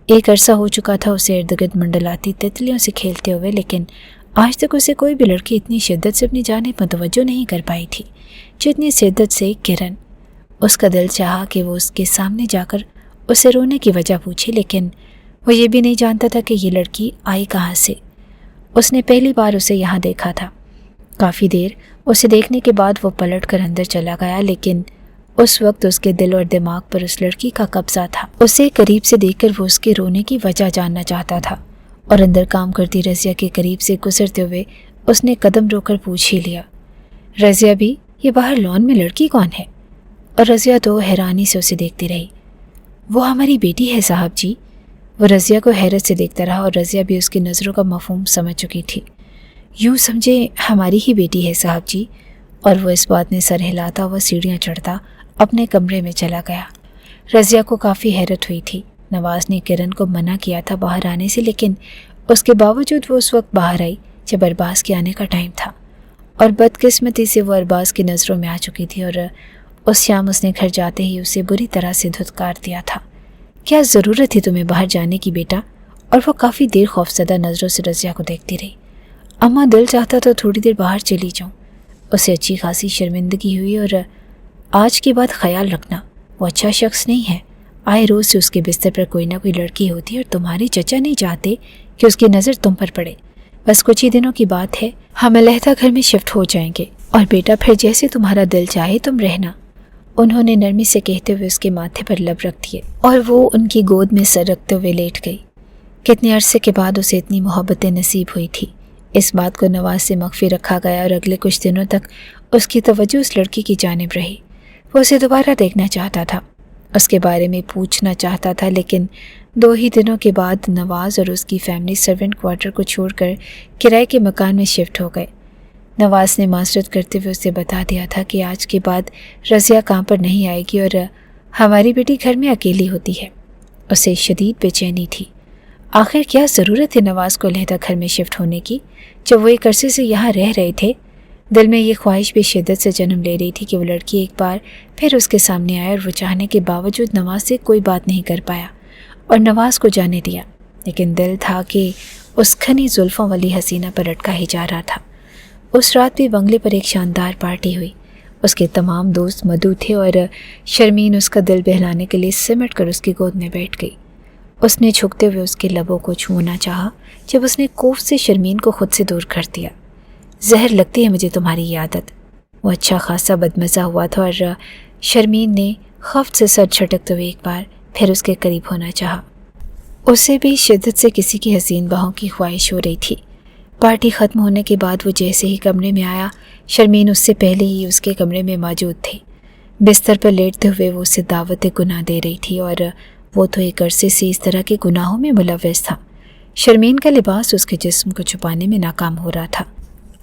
एक अरसा हो चुका था उसे इर्द गिर्द मंडलाती तितलियों से खेलते हुए, लेकिन आज तक उसे कोई भी लड़की इतनी शिद्दत से अपनी जानिब मुतवज्जो नहीं कर पाई थी जितनी शिद्दत से किरण। उसका दिल चाहा कि वो उसके सामने जाकर उसे रोने की वजह पूछे, लेकिन वो ये भी नहीं जानता था कि ये लड़की आई कहाँ से। उसने पहली बार उसे यहाँ देखा था। काफ़ी देर उसे देखने के बाद वो पलट कर अंदर चला गया, लेकिन उस वक्त उसके दिल और दिमाग पर उस लड़की का कब्जा था। उसे करीब से देखकर वो उसके रोने की वजह जानना चाहता था और अंदर काम करती रज़िया के करीब से गुजरते हुए उसने कदम रोककर पूछ ही लिया, रज़िया भी, ये बाहर लॉन में लड़की कौन है? और रज़िया तो हैरानी से उसे देखती रही। वो हमारी बेटी है साहब जी। वो रज़िया को हैरत से देखता रहा और रज़िया भी उसकी नज़रों का मफहूम समझ चुकी थी। यूँ समझे हमारी ही बेटी है साहब जी। और वो इस बात में सर हिलाता हुआ सीढ़ियाँ चढ़ता अपने कमरे में चला गया। रज़िया को काफ़ी हैरत हुई थी। नवाज़ ने किरण को मना किया था बाहर आने से, लेकिन उसके बावजूद वो उस वक्त बाहर आई जब अरबाज़ के आने का टाइम था और बदकिस्मती से वो अरबाज़ की नज़रों में आ चुकी थी और उस शाम उसने घर जाते ही उसे बुरी तरह से धुतकार दिया था। क्या ज़रूरत थी तुम्हें बाहर जाने की बेटा? और वो काफ़ी देर खौफज़दा नज़रों से रज़िया को देखती रही। अम्मा, दिल चाहता तो थोड़ी देर बाहर चली जाऊँ। उसे अच्छी खासी शर्मिंदगी हुई। और आज के बाद ख्याल रखना, वो अच्छा शख्स नहीं है। आए रोज़ से उसके बिस्तर पर कोई ना कोई लड़की होती है और तुम्हारे चचा नहीं चाहते कि उसकी नज़र तुम पर पड़े। बस कुछ ही दिनों की बात है, हम अलहदा घर में शिफ्ट हो जाएंगे और बेटा फिर जैसे तुम्हारा दिल चाहे तुम रहना। उन्होंने नरमी से कहते हुए उसके माथे पर लब रख दिए और वो उनकी गोद में सर रखते हुए लेट गई। कितने अरसे के बाद उसे इतनी मोहब्बतें नसीब हुई थी। इस बात को नवाज़ से मख्फी रखा गया और अगले कुछ दिनों तक उसकी तवज्जो उस लड़की की जानिब रही। वो उसे दोबारा देखना चाहता था, उसके बारे में पूछना चाहता था, लेकिन 2 ही दिनों के बाद नवाज़ और उसकी फैमिली सर्वेंट क्वार्टर को छोड़कर किराए के मकान में शिफ्ट हो गए। नवाज़ ने माजरत करते हुए उसे बता दिया था कि आज के बाद रज़िया काम पर नहीं आएगी और हमारी बेटी घर में अकेली होती है। उसे शदीद बेचैनी थी। आखिर क्या ज़रूरत है नवाज़ को अलहदा घर में शिफ्ट होने की, जब वो एक अरसे से यहाँ रह रहे थे। दिल में ये ख्वाहिश भी शिद्दत से जन्म ले रही थी कि वो लड़की एक बार फिर उसके सामने आए, और वो चाहने के बावजूद नवाज़ से कोई बात नहीं कर पाया और नवाज़ को जाने दिया। लेकिन दिल था कि उस घनी जुल्फ़ों वाली हसीना पर अटका ही जा रहा था। उस रात भी बंगले पर एक शानदार पार्टी हुई। उसके तमाम दोस्त मौजूद थे और शर्मीन उसका दिल बहलाने के लिए सिमट कर उसकी गोद में बैठ गई। उसने झुकते हुए उसके लबों को छूना चाहा, जब उसने कोफ से शर्मीन को खुद से दूर कर दिया। जहर लगती है मुझे तुम्हारी ये आदत। वो अच्छा खासा बदमज़ा हुआ था और शर्मीन ने खफ्त से सर झटकते हुए एक बार फिर उसके करीब होना चाहा। उसे भी शिद्दत से किसी की हसीन बाहों की ख्वाहिश हो रही थी। पार्टी ख़त्म होने के बाद वो जैसे ही कमरे में आया, शर्मीन उससे पहले ही उसके कमरे में मौजूद थी। बिस्तर पर लेटते हुए वो उसे दावत गुनाह दे रही थी और वो तो एक अरसे से इस तरह के गुनाहों में मुलव्वस था। शर्मीन का लिबास उसके जिस्म को छुपाने में नाकाम हो रहा था।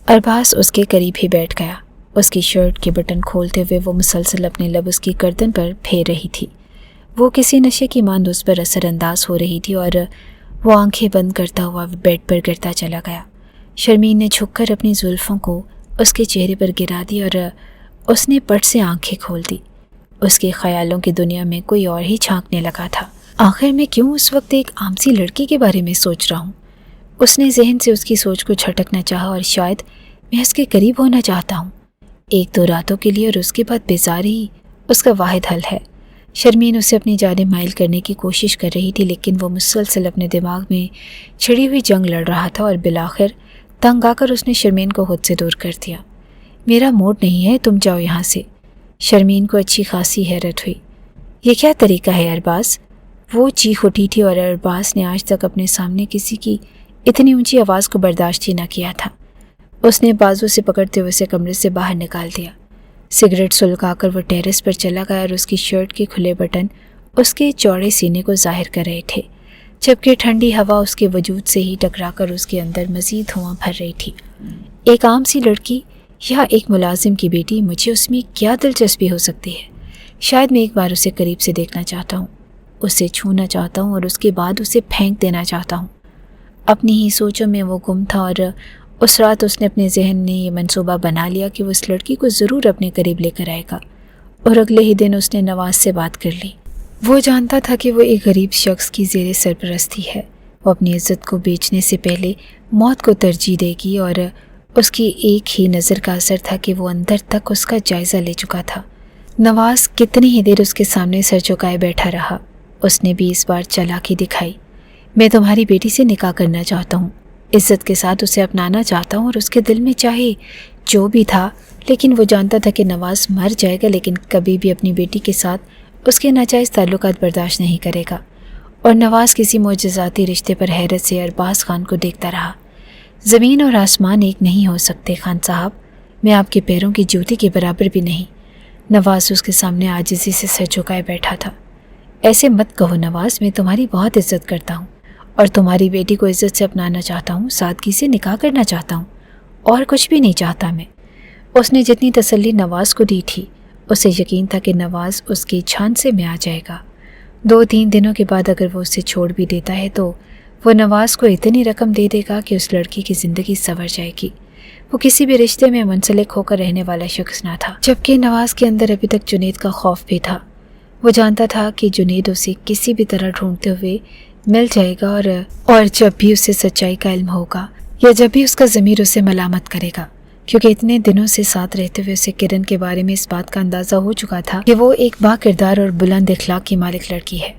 अरबाज़ उसके करीब ही बैठ गया। उसकी शर्ट के बटन खोलते हुए वो मुसलसल अपने लब उसकी गर्दन पर फेर रही थी। वो किसी नशे की मांद उस पर असरअंदाज हो रही थी और वो आंखें बंद करता हुआ बेड पर गिरता चला गया। शर्मीन ने झुककर अपनी जुल्फ़ों को उसके चेहरे पर गिरा दी और उसने पट से आंखें खोल दी। उसके ख्यालों की दुनिया में कोई और ही झांकने लगा था। आखिर मैं क्यों उस वक्त एक आमसी लड़की के बारे में सोच रहा हूँ? उसने जहन से उसकी सोच को झटकना चाहा और शायद मैं उसके करीब होना चाहता हूँ 1-2 रातों के लिए, और उसके बाद बेजारी ही उसका वाहिद हल है। शर्मीन उसे अपनी जानिब माइल करने की कोशिश कर रही थी, लेकिन वो मुसलसल अपने दिमाग में छिड़ी हुई जंग लड़ रहा था और बिलाखिर तंग आकर उसने शर्मीन को खुद से दूर कर दिया। मेरा मूड नहीं है, तुम जाओ यहाँ से। शर्मीन को अच्छी खासी हैरत हुई। ये क्या तरीका है अरबाज़? वो चीख उठी थी और अरबाज़ ने आज तक अपने सामने किसी की इतनी ऊंची आवाज़ को बर्दाश्त ही न किया था। उसने बाजू से पकड़ते हुए उसे कमरे से बाहर निकाल दिया। सिगरेट सुलगाकर वो टेरेस पर चला गया और उसकी शर्ट के खुले बटन उसके चौड़े सीने को जाहिर कर रहे थे, जबकि ठंडी हवा उसके वजूद से ही टकराकर उसके अंदर मज़ीद धुआं भर रही थी। एक आम सी लड़की या एक मुलाजिम की बेटी, मुझे उसमें क्या दिलचस्पी हो सकती है? शायद मैं एक बार उसे करीब से देखना चाहता हूँ, उसे छूना चाहता हूँ और उसके बाद उसे फेंक देना चाहता हूँ। अपनी ही सोचों में वो गुम था और उस रात उसने अपने जहन ने ये मंसूबा बना लिया कि वो उस लड़की को ज़रूर अपने करीब लेकर आएगा, और अगले ही दिन उसने नवाज़ से बात कर ली। वो जानता था कि वो एक गरीब शख्स की ज़ेरे सरपरस्ती है। वो अपनी इज़्ज़त को बेचने से पहले मौत को तरजीह देगी, और उसकी एक ही नज़र का असर था कि वो अंदर तक उसका जायज़ा ले चुका था। नवाज़ कितनी ही देर उसके सामने सर झुकाए बैठा रहा। उसने भी इस बार चालाकी दिखाई। मैं तुम्हारी बेटी से निकाह करना चाहता हूँ। عزت کے ساتھ اسے اپنانا چاہتا ہوں، اور اس کے دل میں چاہے جو بھی تھا، لیکن وہ جانتا تھا کہ نواز مر جائے گا لیکن کبھی بھی اپنی بیٹی کے ساتھ اس کے ناجائز تعلقات برداشت نہیں کرے گا۔ اور نواز کسی معجزاتی رشتے پر حیرت سے ارباز خان کو دیکھتا رہا۔ زمین اور آسمان ایک نہیں ہو سکتے خان صاحب، میں آپ کے پیروں کی جوتی کے برابر بھی نہیں۔ نواز اس کے سامنے عاجزی سے سر جھکائے بیٹھا تھا۔ ایسے مت کہو نواز، میں تمہاری بہت عزت کرتا ہوں اور تمہاری بیٹی کو عزت سے اپنانا چاہتا ہوں، سادگی سے نکاح کرنا چاہتا ہوں، اور کچھ بھی نہیں چاہتا میں۔ اس نے جتنی تسلی نواز کو دی تھی، اسے یقین تھا کہ نواز اس کی جھانسے میں آ جائے گا۔ 2-3 دنوں کے بعد اگر وہ اسے چھوڑ بھی دیتا ہے تو وہ نواز کو اتنی رقم دے دے گا کہ اس لڑکی کی زندگی سنور جائے گی۔ وہ کسی بھی رشتے میں منسلک ہو کر رہنے والا شخص نہ تھا، جبکہ نواز کے اندر ابھی تک جنید کا خوف بھی تھا۔ وہ جانتا تھا کہ جنید اسے کسی بھی طرح ڈھونڈتے ہوئے مل جائے گا، اور جب بھی اسے سچائی کا علم ہوگا یا جب بھی اس کا ضمیر اسے ملامت کرے گا، کیونکہ اتنے دنوں سے ساتھ رہتے ہوئے اسے کرن کے بارے میں اس بات کا اندازہ ہو چکا تھا کہ وہ ایک با کردار اور بلند اخلاق کی مالک لڑکی ہے۔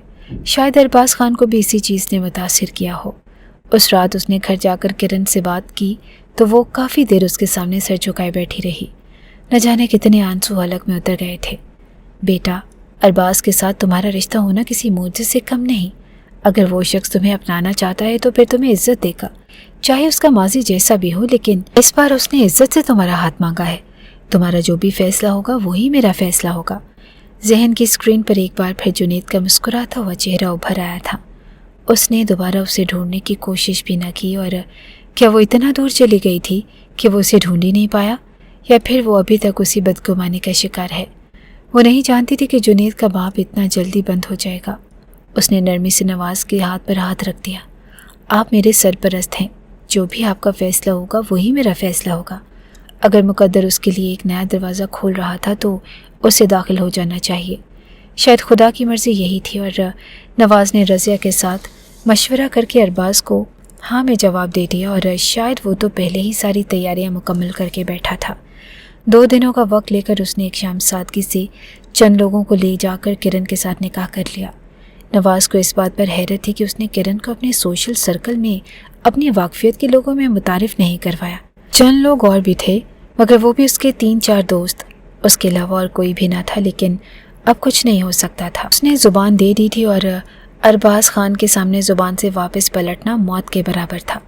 شاید ارباز خان کو بھی اسی چیز نے متاثر کیا ہو۔ اس رات اس نے گھر جا کر کرن سے بات کی تو وہ کافی دیر اس کے سامنے سر جھکائے بیٹھی رہی۔ نہ جانے کتنے آنسو حلق میں اتر گئے تھے۔ بیٹا، ارباز کے ساتھ تمہارا رشتہ ہونا کسی معجزے سے کم نہیں۔ اگر وہ شخص تمہیں اپنانا چاہتا ہے تو پھر تمہیں عزت دے گا، چاہے اس کا ماضی جیسا بھی ہو، لیکن اس بار اس نے عزت سے تمہارا ہاتھ مانگا ہے۔ تمہارا جو بھی فیصلہ ہوگا وہی میرا فیصلہ ہوگا۔ ذہن کی اسکرین پر ایک بار پھر جنید کا مسکراتا ہوا چہرہ ابھر آیا تھا۔ اس نے دوبارہ اسے ڈھونڈنے کی کوشش بھی نہ کی، اور کیا وہ اتنا دور چلی گئی تھی کہ وہ اسے ڈھونڈ ہی نہیں پایا، یا پھر وہ ابھی تک اسی بدگمانی کا شکار ہے۔ وہ نہیں جانتی تھی کہ جنید کا باپ اتنا جلدی بند ہو جائے گا۔ اس نے نرمی سے نواز کے ہاتھ پر ہاتھ رکھ دیا۔ آپ میرے سرپرست ہیں، جو بھی آپ کا فیصلہ ہوگا وہی میرا فیصلہ ہوگا۔ اگر مقدر اس کے لیے ایک نیا دروازہ کھول رہا تھا تو اسے داخل ہو جانا چاہیے۔ شاید خدا کی مرضی یہی تھی، اور نواز نے رضیہ کے ساتھ مشورہ کر کے ارباز کو ہاں میں جواب دے دیا، اور شاید وہ تو پہلے ہی ساری تیاریاں مکمل کر کے بیٹھا تھا۔ 2 دنوں کا وقت لے کر اس نے ایک شام سادگی سے چند لوگوں کو لے جا کر کرن کے ساتھ نکاح کر لیا۔ نواز کو اس بات پر حیرت تھی کہ اس نے کرن کو اپنے سوشل سرکل میں اپنی واقفیت کے لوگوں میں متعارف نہیں کروایا۔ چند لوگ اور بھی تھے، مگر وہ بھی اس کے 3-4 دوست، اس کے علاوہ اور کوئی بھی نہ تھا۔ لیکن اب کچھ نہیں ہو سکتا تھا۔ اس نے زبان دے دی تھی، اور ارباز خان کے سامنے زبان سے واپس پلٹنا موت کے برابر تھا۔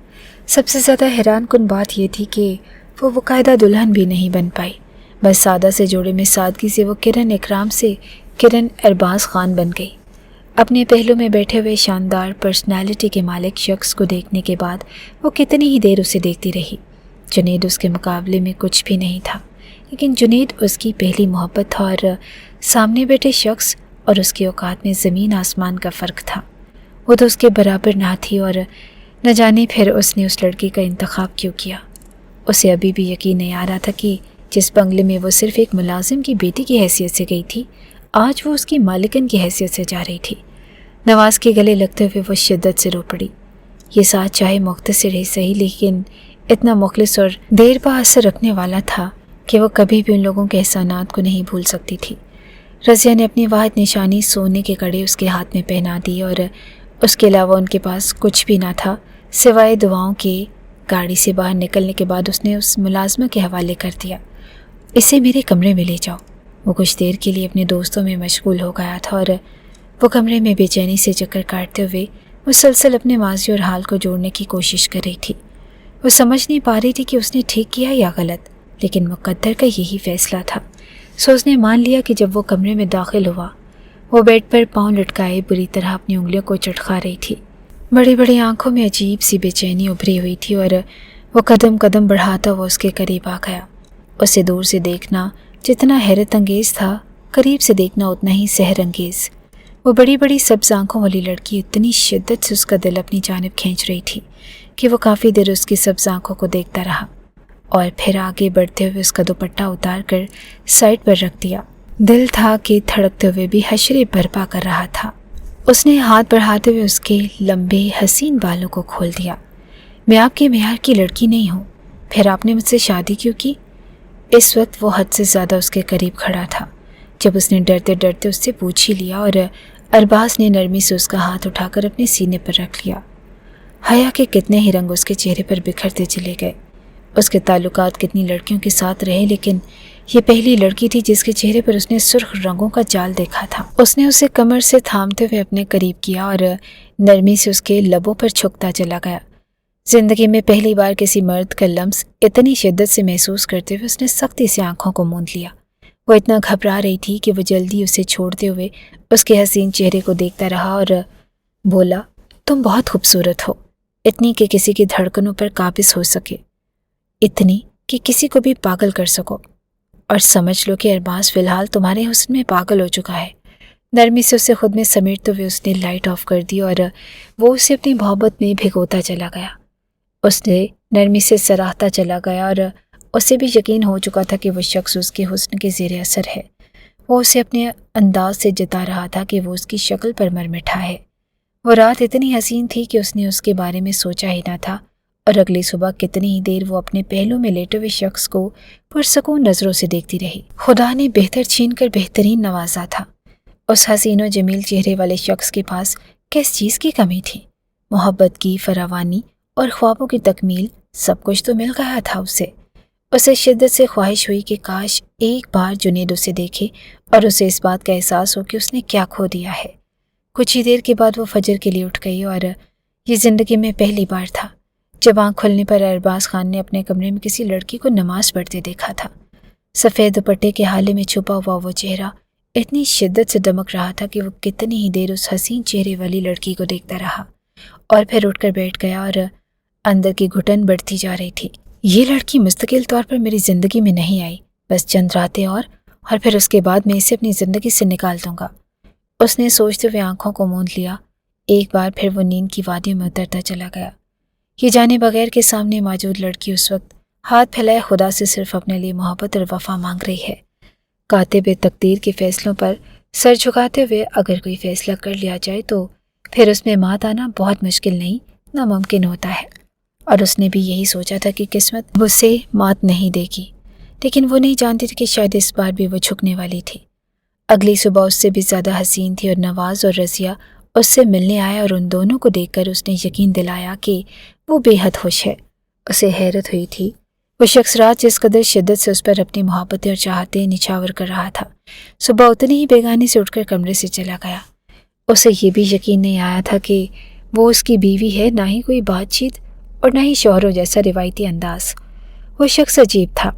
سب سے زیادہ حیران کن بات یہ تھی کہ وہ باقاعدہ دلہن بھی نہیں بن پائی، بس سادہ سے جوڑے میں سادگی سے وہ کرن اکرام سے کرن ارباز خان بن گئی۔ اپنے پہلو میں بیٹھے ہوئے شاندار پرسنالٹی کے مالک شخص کو دیکھنے کے بعد وہ کتنی ہی دیر اسے دیکھتی رہی۔ جنید اس کے مقابلے میں کچھ بھی نہیں تھا، لیکن جنید اس کی پہلی محبت تھا، اور سامنے بیٹھے شخص اور اس کے اوقات میں زمین آسمان کا فرق تھا۔ وہ تو اس کے برابر نہ تھی، اور نہ جانے پھر اس نے اس لڑکی کا انتخاب کیوں کیا۔ اسے ابھی بھی یقین نہیں آ رہا تھا کہ جس بنگلے میں وہ صرف ایک ملازم کی بیٹی کی حیثیت سے گئی تھی، آج وہ اس کی مالکن کی حیثیت سے جا رہی تھی۔ نواز کے گلے لگتے ہوئے وہ شدت سے رو پڑی۔ یہ ساتھ چاہے مختصر ہی صحیح، لیکن اتنا مخلص اور دیر پا اثر رکھنے والا تھا کہ وہ کبھی بھی ان لوگوں کے احسانات کو نہیں بھول سکتی تھی۔ رضیہ نے اپنی واحد نشانی سونے کے کڑے اس کے ہاتھ میں پہنا دی، اور اس کے علاوہ ان کے پاس کچھ بھی نہ تھا سوائے دعاؤں کے۔ گاڑی سے باہر نکلنے کے بعد اس نے اس ملازمہ کے حوالے کر دیا، اسے میرے کمرے میں لے جاؤ۔ وہ کچھ دیر کے لیے اپنے دوستوں میں مشغول ہو گیا تھا، اور وہ کمرے میں بے چینی سے چکر کاٹتے ہوئے مسلسل اپنے ماضی اور حال کو جوڑنے کی کوشش کر رہی تھی۔ وہ سمجھ نہیں پا رہی تھی کہ اس نے ٹھیک کیا یا غلط، لیکن مقدر کا یہی فیصلہ تھا۔ سو اس نے مان لیا کہ جب وہ کمرے میں داخل ہوا، وہ بیڈ پر پاؤں لٹکائے بری طرح اپنی انگلیوں کو چٹکا رہی تھی۔ بڑی بڑی آنکھوں میں عجیب سی بے چینی ابھری ہوئی تھی، اور وہ قدم قدم بڑھاتا ہوا اس کے قریب آ گیا۔ اسے دور سے دیکھنا جتنا حیرت انگیز تھا، قریب سے دیکھنا اتنا ہی سحر انگیز۔ وہ بڑی بڑی سبز آنکھوں والی لڑکی اتنی شدت سے اس کا دل اپنی جانب کھینچ رہی تھی کہ وہ کافی دیر اس کی سبز آنکھوں کو دیکھتا رہا، اور پھر آگے بڑھتے ہوئے اس کا دوپٹہ اتار کر سائڈ پر رکھ دیا۔ دل تھا کہ دھڑکتے ہوئے بھی حشرے برپا کر رہا تھا۔ اس نے ہاتھ بڑھاتے ہوئے اس کے لمبے حسین بالوں کو کھول دیا۔ میں آپ کے معیار کی لڑکی نہیں ہوں، پھر آپ نے مجھ سے شادی کیوں کی؟ اس وقت وہ حد سے زیادہ اس کے قریب کھڑا تھا۔ جب اس نے ڈرتے ڈرتے اس سے پوچھ ہی لیا، اور ارباز نے نرمی سے اس کا ہاتھ اٹھا کر اپنے سینے پر رکھ لیا۔ حیا کے کتنے ہی رنگ اس کے چہرے پر بکھرتے چلے گئے۔ اس کے تعلقات کتنی لڑکیوں کے ساتھ رہے، لیکن یہ پہلی لڑکی تھی جس کے چہرے پر اس نے سرخ رنگوں کا جال دیکھا تھا۔ اس نے اسے کمر سے تھامتے ہوئے اپنے قریب کیا اور نرمی سے اس کے لبوں پر چھکتا چلا گیا۔ زندگی میں پہلی بار کسی مرد کا لمس اتنی شدت سے محسوس کرتے ہوئے اس نے سختی سے آنکھوں کو موند لیا۔ وہ اتنا گھبرا رہی تھی کہ وہ جلدی اسے چھوڑتے ہوئے اس کے حسین چہرے کو دیکھتا رہا اور بولا، تم بہت خوبصورت ہو، اتنی کہ کسی کی دھڑکنوں پر قابض ہو سکے، اتنی کہ کسی کو بھی پاگل کر سکو، اور سمجھ لو کہ ارباز فی الحال تمہارے حسن میں پاگل ہو چکا ہے۔ نرمی سے اسے خود میں سمیٹتے ہوئے اس نے لائٹ آف کر دی اور وہ اسے اپنی محبت میں بھگوتا چلا گیا۔ اس نے نرمی سے سراہتا چلا گیا اور اسے بھی یقین ہو چکا تھا کہ وہ شخص اس کے حسن کے زیر اثر ہے۔ وہ اسے اپنے انداز سے جتا رہا تھا کہ وہ اس کی شکل پر مر مٹھا ہے۔ وہ رات اتنی حسین تھی کہ اس نے اس کے بارے میں سوچا ہی نہ تھا، اور اگلی صبح کتنی ہی دیر وہ اپنے پہلو میں لیٹے ہوئے شخص کو پرسکون نظروں سے دیکھتی رہی۔ خدا نے بہتر چھین کر بہترین نوازا تھا۔ اس حسین و جمیل چہرے والے شخص کے پاس کس چیز کی کمی تھی؟ محبت کی فراوانی اور خوابوں کی تکمیل، سب کچھ تو مل گیا تھا اسے شدت سے خواہش ہوئی کہ کاش ایک بار جنید اسے دیکھے اور اسے اس بات کا احساس ہو کہ اس نے کیا کھو دیا ہے۔ کچھ ہی دیر کے بعد وہ فجر کے لیے اٹھ گئی، اور یہ زندگی میں پہلی بار تھا جب آنکھ کھلنے پر ارباز خان نے اپنے کمرے میں کسی لڑکی کو نماز پڑھتے دیکھا تھا۔ سفید دوپٹے کے حالے میں چھپا ہوا وہ چہرہ اتنی شدت سے دمک رہا تھا کہ وہ کتنی ہی دیر اس حسین چہرے والی لڑکی کو دیکھتا رہا، اور پھر اٹھ کر بیٹھ گیا، اور اندر کی گھٹن بڑھتی جا رہی تھی۔ یہ لڑکی مستقل طور پر میری زندگی میں نہیں آئی، بس چند راتیں اور پھر اس کے بعد میں اسے اپنی زندگی سے نکال دوں گا۔ اس نے سوچتے ہوئے آنکھوں کو موند لیا۔ ایک بار پھر وہ نیند کی وادی میں اترتا چلا گیا۔ یہ جانے بغیر کہ سامنے موجود لڑکی اس وقت ہاتھ پھیلائے خدا سے صرف اپنے لیے محبت اور وفا مانگ رہی ہے۔ کاتب تقدیر کے فیصلوں پر سر جھکاتے ہوئے اگر کوئی فیصلہ کر لیا جائے تو پھر اس میں مات آنا بہت مشکل نہیں، ناممکن ہوتا ہے، اور اس نے بھی یہی سوچا تھا کہ قسمت اسے مات نہیں دے گی، لیکن وہ نہیں جانتی تھی کہ شاید اس بار بھی وہ جھکنے والی تھی۔ اگلی صبح اس سے بھی زیادہ حسین تھی، اور نواز اور رضیہ اس سے ملنے آئے، اور ان دونوں کو دیکھ کر اس نے یقین دلایا کہ وہ بے حد خوش ہے۔ اسے حیرت ہوئی تھی وہ شخص رات جس قدر شدت سے اس پر اپنی محبتیں اور چاہتیں نچھاور کر رہا تھا، صبح اتنی ہی بیگانی سے اٹھ کر کمرے سے چلا گیا۔ اسے یہ بھی یقین نہیں آیا تھا کہ وہ اس کی بیوی ہے، نہ ہی کوئی بات چیت اور نہ ہی شوہروں جیسا روایتی انداز۔ وہ شخص عجیب تھا۔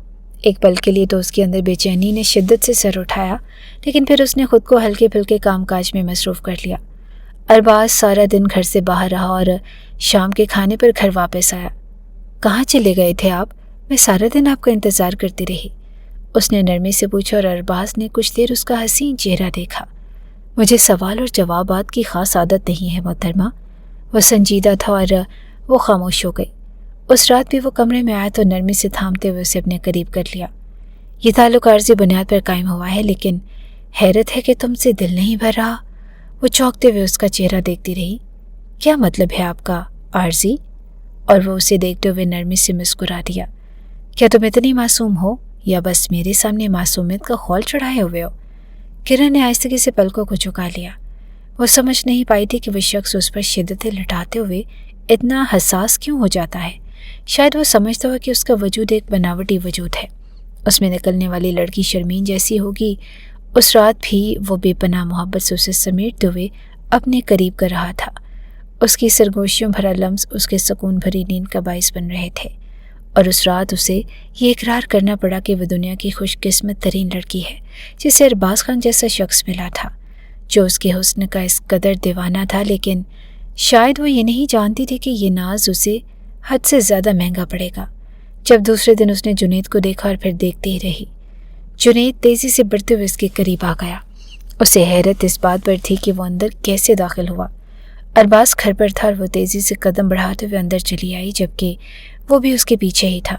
ایک پل کے لیے تو اس کے اندر بے چینی نے شدت سے سر اٹھایا، لیکن پھر اس نے خود کو ہلکے پھلکے کام کاج میں مصروف کر لیا۔ ارباز سارا دن گھر سے باہر رہا اور شام کے کھانے پر گھر واپس آیا۔ کہاں چلے گئے تھے آپ؟ میں سارا دن آپ کا انتظار کرتی رہی، اس نے نرمی سے پوچھا، اور ارباز نے کچھ دیر اس کا حسین چہرہ دیکھا۔ مجھے سوال اور جوابات کی خاص عادت نہیں ہے محترمہ۔ وہ سنجیدہ تھا اور وہ خاموش ہو گئی۔ اس رات بھی وہ کمرے میں آیا تو نرمی سے تھامتے ہوئے اسے اپنے قریب کر لیا۔ یہ تعلق عارضی بنیاد پر قائم ہوا ہے، لیکن حیرت ہے کہ تم سے دل نہیں بھر رہا۔ وہ چونکتے ہوئے اس کا چہرہ دیکھتی رہی۔ کیا مطلب ہے آپ کا عارضی؟ اور وہ اسے دیکھتے ہوئے نرمی سے مسکرا دیا۔ کیا تم اتنی معصوم ہو، یا بس میرے سامنے معصومیت کا خول چڑھائے ہوئے ہو؟ کرن نے آہستگی سے پلکوں کو جھکا لیا۔ وہ سمجھ نہیں پائی تھی کہ وہ شخص اس پر شدتیں لٹاتے ہوئے اتنا حساس کیوں ہو جاتا ہے۔ شاید وہ سمجھتا ہو کہ اس کا وجود ایک بناوٹی وجود ہے، اس میں نکلنے والی لڑکی شرمین جیسی ہوگی۔ اس رات بھی وہ بے پناہ محبت سے اسے سمیٹتے ہوئے اپنے قریب کر رہا تھا۔ اس کی سرگوشیوں بھرا لمس اس کے سکون بھری نیند کا باعث بن رہے تھے، اور اس رات اسے یہ اقرار کرنا پڑا کہ وہ دنیا کی خوش قسمت ترین لڑکی ہے جسے ارباز خان جیسا شخص ملا تھا، جو اس کے حسن کا اس قدر دیوانہ تھا۔ لیکن شاید وہ یہ نہیں جانتی تھی کہ یہ ناز اسے حد سے زیادہ مہنگا پڑے گا۔ جب دوسرے دن اس نے جنید کو دیکھا اور پھر دیکھتے ہی رہی۔ جنید تیزی سے بڑھتے ہوئے اس کے قریب آ گیا۔ اسے حیرت اس بات پر تھی کہ وہ اندر کیسے داخل ہوا۔ ارباز گھر پر تھا اور وہ تیزی سے قدم بڑھاتے ہوئے اندر چلی آئی، جبکہ وہ بھی اس کے پیچھے ہی تھا۔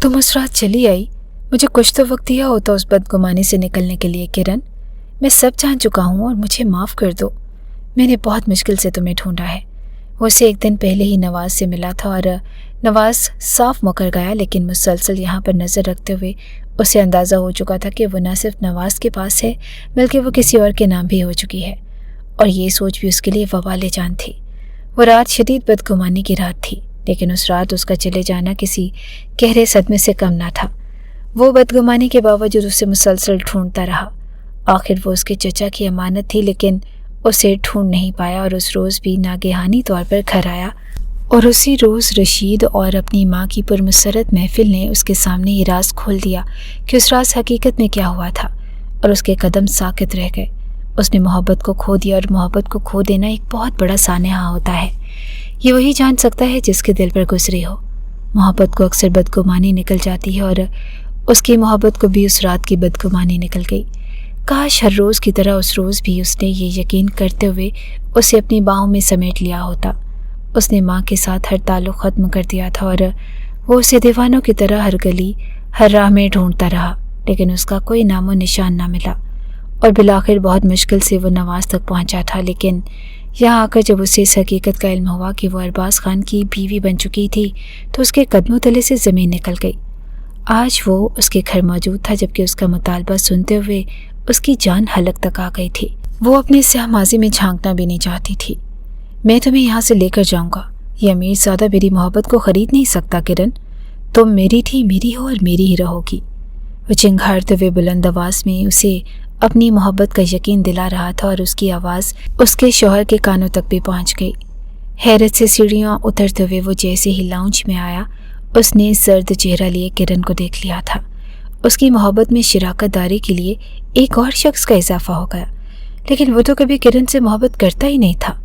تم اس رات چلی آئی؟ مجھے کچھ تو وقت دیا ہوتا اس بدگمانی سے نکلنے کے لیے کرن۔ میں سب جان چکا ہوں اور مجھے معاف کر دو۔ میں نے بہت مشکل سے تمہیں ڈھونڈا ہے۔ وہ اسے ایک دن پہلے ہی نواز سے ملا تھا، اور نواز صاف مکر گیا، لیکن مسلسل یہاں پر نظر رکھتے ہوئے اسے اندازہ ہو چکا تھا کہ وہ نہ صرف نواز کے پاس ہے بلکہ وہ کسی اور کے نام بھی ہو چکی ہے، اور یہ سوچ بھی اس کے لیے وبال جان تھی۔ वो रात शदीद बदगुमानी की रात थी, लेकिन उस रात उसका चले जाना किसी गहरे सदमे से कम ना था। वो बदगुमानी के बावजूद उसे मुसलसल ढूंढता रहा। आखिर वो उसके चचा की अमानत थी, लेकिन उसे ढूंढ नहीं पाया और उस रोज़ भी नागहानी तौर पर घर आया। और उसी रोज़ रशीद और अपनी माँ की पुरमसरत महफिल ने उसके सामने ये राज खोल दिया कि उस राज हकीकत में क्या हुआ था, और उसके कदम साकित रह गए। उसने मोहब्बत को खो दिया, और मोहब्बत को खो देना एक बहुत बड़ा सानहा होता है। ये वही जान सकता है जिसके दिल पर गुजरी हो। मोहब्बत को अक्सर बदगुमानी निकल जाती है, और उसकी मोहब्बत को भी उस रात की बदगुमानी निकल गई। काश हर रोज़ की तरह उस रोज़ भी उसने ये यकीन करते हुए उसे अपनी बाहों में समेट लिया होता। उसने माँ के साथ हर ताल्लुक़ ख़त्म कर दिया था, और वो उसे दीवानों की तरह हर गली हर राह में ढूंढता रहा, लेकिन उसका कोई नामो निशान ना मिला। और बिलाखिर बहुत मुश्किल से वो नवाज़ तक पहुँचा था, लेकिन यहाँ आकर जब उसे इस हकीकत का इल्म हुआ कि वो अरबाज़ खान की बीवी बन चुकी थी, तो उसके कदमों तले से ज़मीन निकल गई। आज वो उसके घर मौजूद था, जबकि उसका मुतालबा सुनते हुए उसकी जान हलक तक आ गई थी। वो अपने स्याह माज़ी में झांकना भी नहीं चाहती थी। मैं तुम्हें यहाँ से लेकर जाऊँगा। ये अमीरज़ादा मेरी मोहब्बत को ख़रीद नहीं सकता किरण। तुम मेरी थी, मेरी हो और मेरी ही रहोगी। वो चिंघाड़ते हुए बुलंद आवाज़ में उसे अपनी मोहब्बत का यकीन दिला रहा था, और उसकी आवाज़ उसके शौहर के कानों तक भी पहुँच गई। हैरत से सीढ़ियाँ उतरते हुए वो जैसे ही लाउंज में आया, उसने सर्द चेहरा लिए किरण को देख लिया था। उसकी मोहब्बत में शराकत दारी के लिए एक और शख्स का इजाफा हो गया, लेकिन वो तो कभी किरण से मोहब्बत करता ही नहीं था।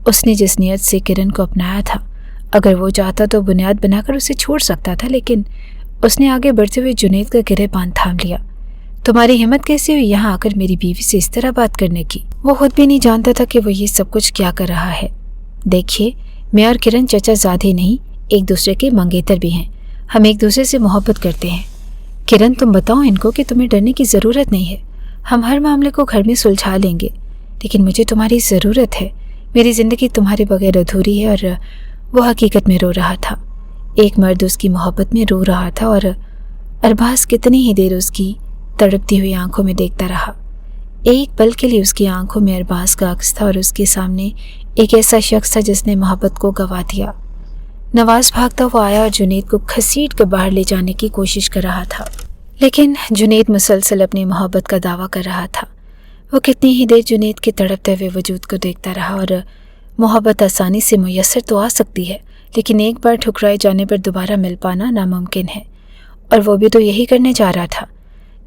उसने जिस नियत से किरण को अपनाया था, अगर वो चाहता तो बुनियाद बनाकर उसे छोड़ सकता था, लेकिन उसने आगे बढ़ते हुए जुनैद का गिरेबान थाम लिया। तुम्हारी हिम्मत कैसे हुई यहाँ आकर मेरी बीवी से इस तरह बात करने की? वो खुद भी नहीं जानता था कि वो ये सब कुछ क्या कर रहा है। देखिए, मैं और किरण चचा ज़ादे नहीं, एक दूसरे के मंगेतर भी हैं। हम एक दूसरे से मोहब्बत करते हैं। किरण, तुम बताओ इनको कि तुम्हें डरने की ज़रूरत नहीं है। हम हर मामले को घर में सुलझा लेंगे, लेकिन मुझे तुम्हारी ज़रूरत है। मेरी ज़िंदगी तुम्हारे बगैर अधूरी है। और वो हकीकत में रो रहा था। एक मर्द उसकी मोहब्बत में रो रहा था, और अरबाज़ कितनी ही देर उसकी तड़पती हुई आंखों में देखता रहा। एक पल के लिए उसकी आंखों में अरबाज़ का अक्स था, और उसके सामने एक ऐसा शख्स था जिसने मोहब्बत को गवा दिया। नवाज़ भागता हुआ आया और जुनैद को घसीट कर बाहर ले जाने की कोशिश कर रहा था, लेकिन जुनैद मुसलसल अपनी मोहब्बत का दावा कर रहा था। वो कितनी ही देर जुनैद के तड़पते हुए वजूद को देखता रहा। और मोहब्बत आसानी से मुयस्सर तो आ सकती है, लेकिन एक बार ठुकराए जाने पर दोबारा मिल पाना नामुमकिन है, और वो भी तो यही करने जा रहा था।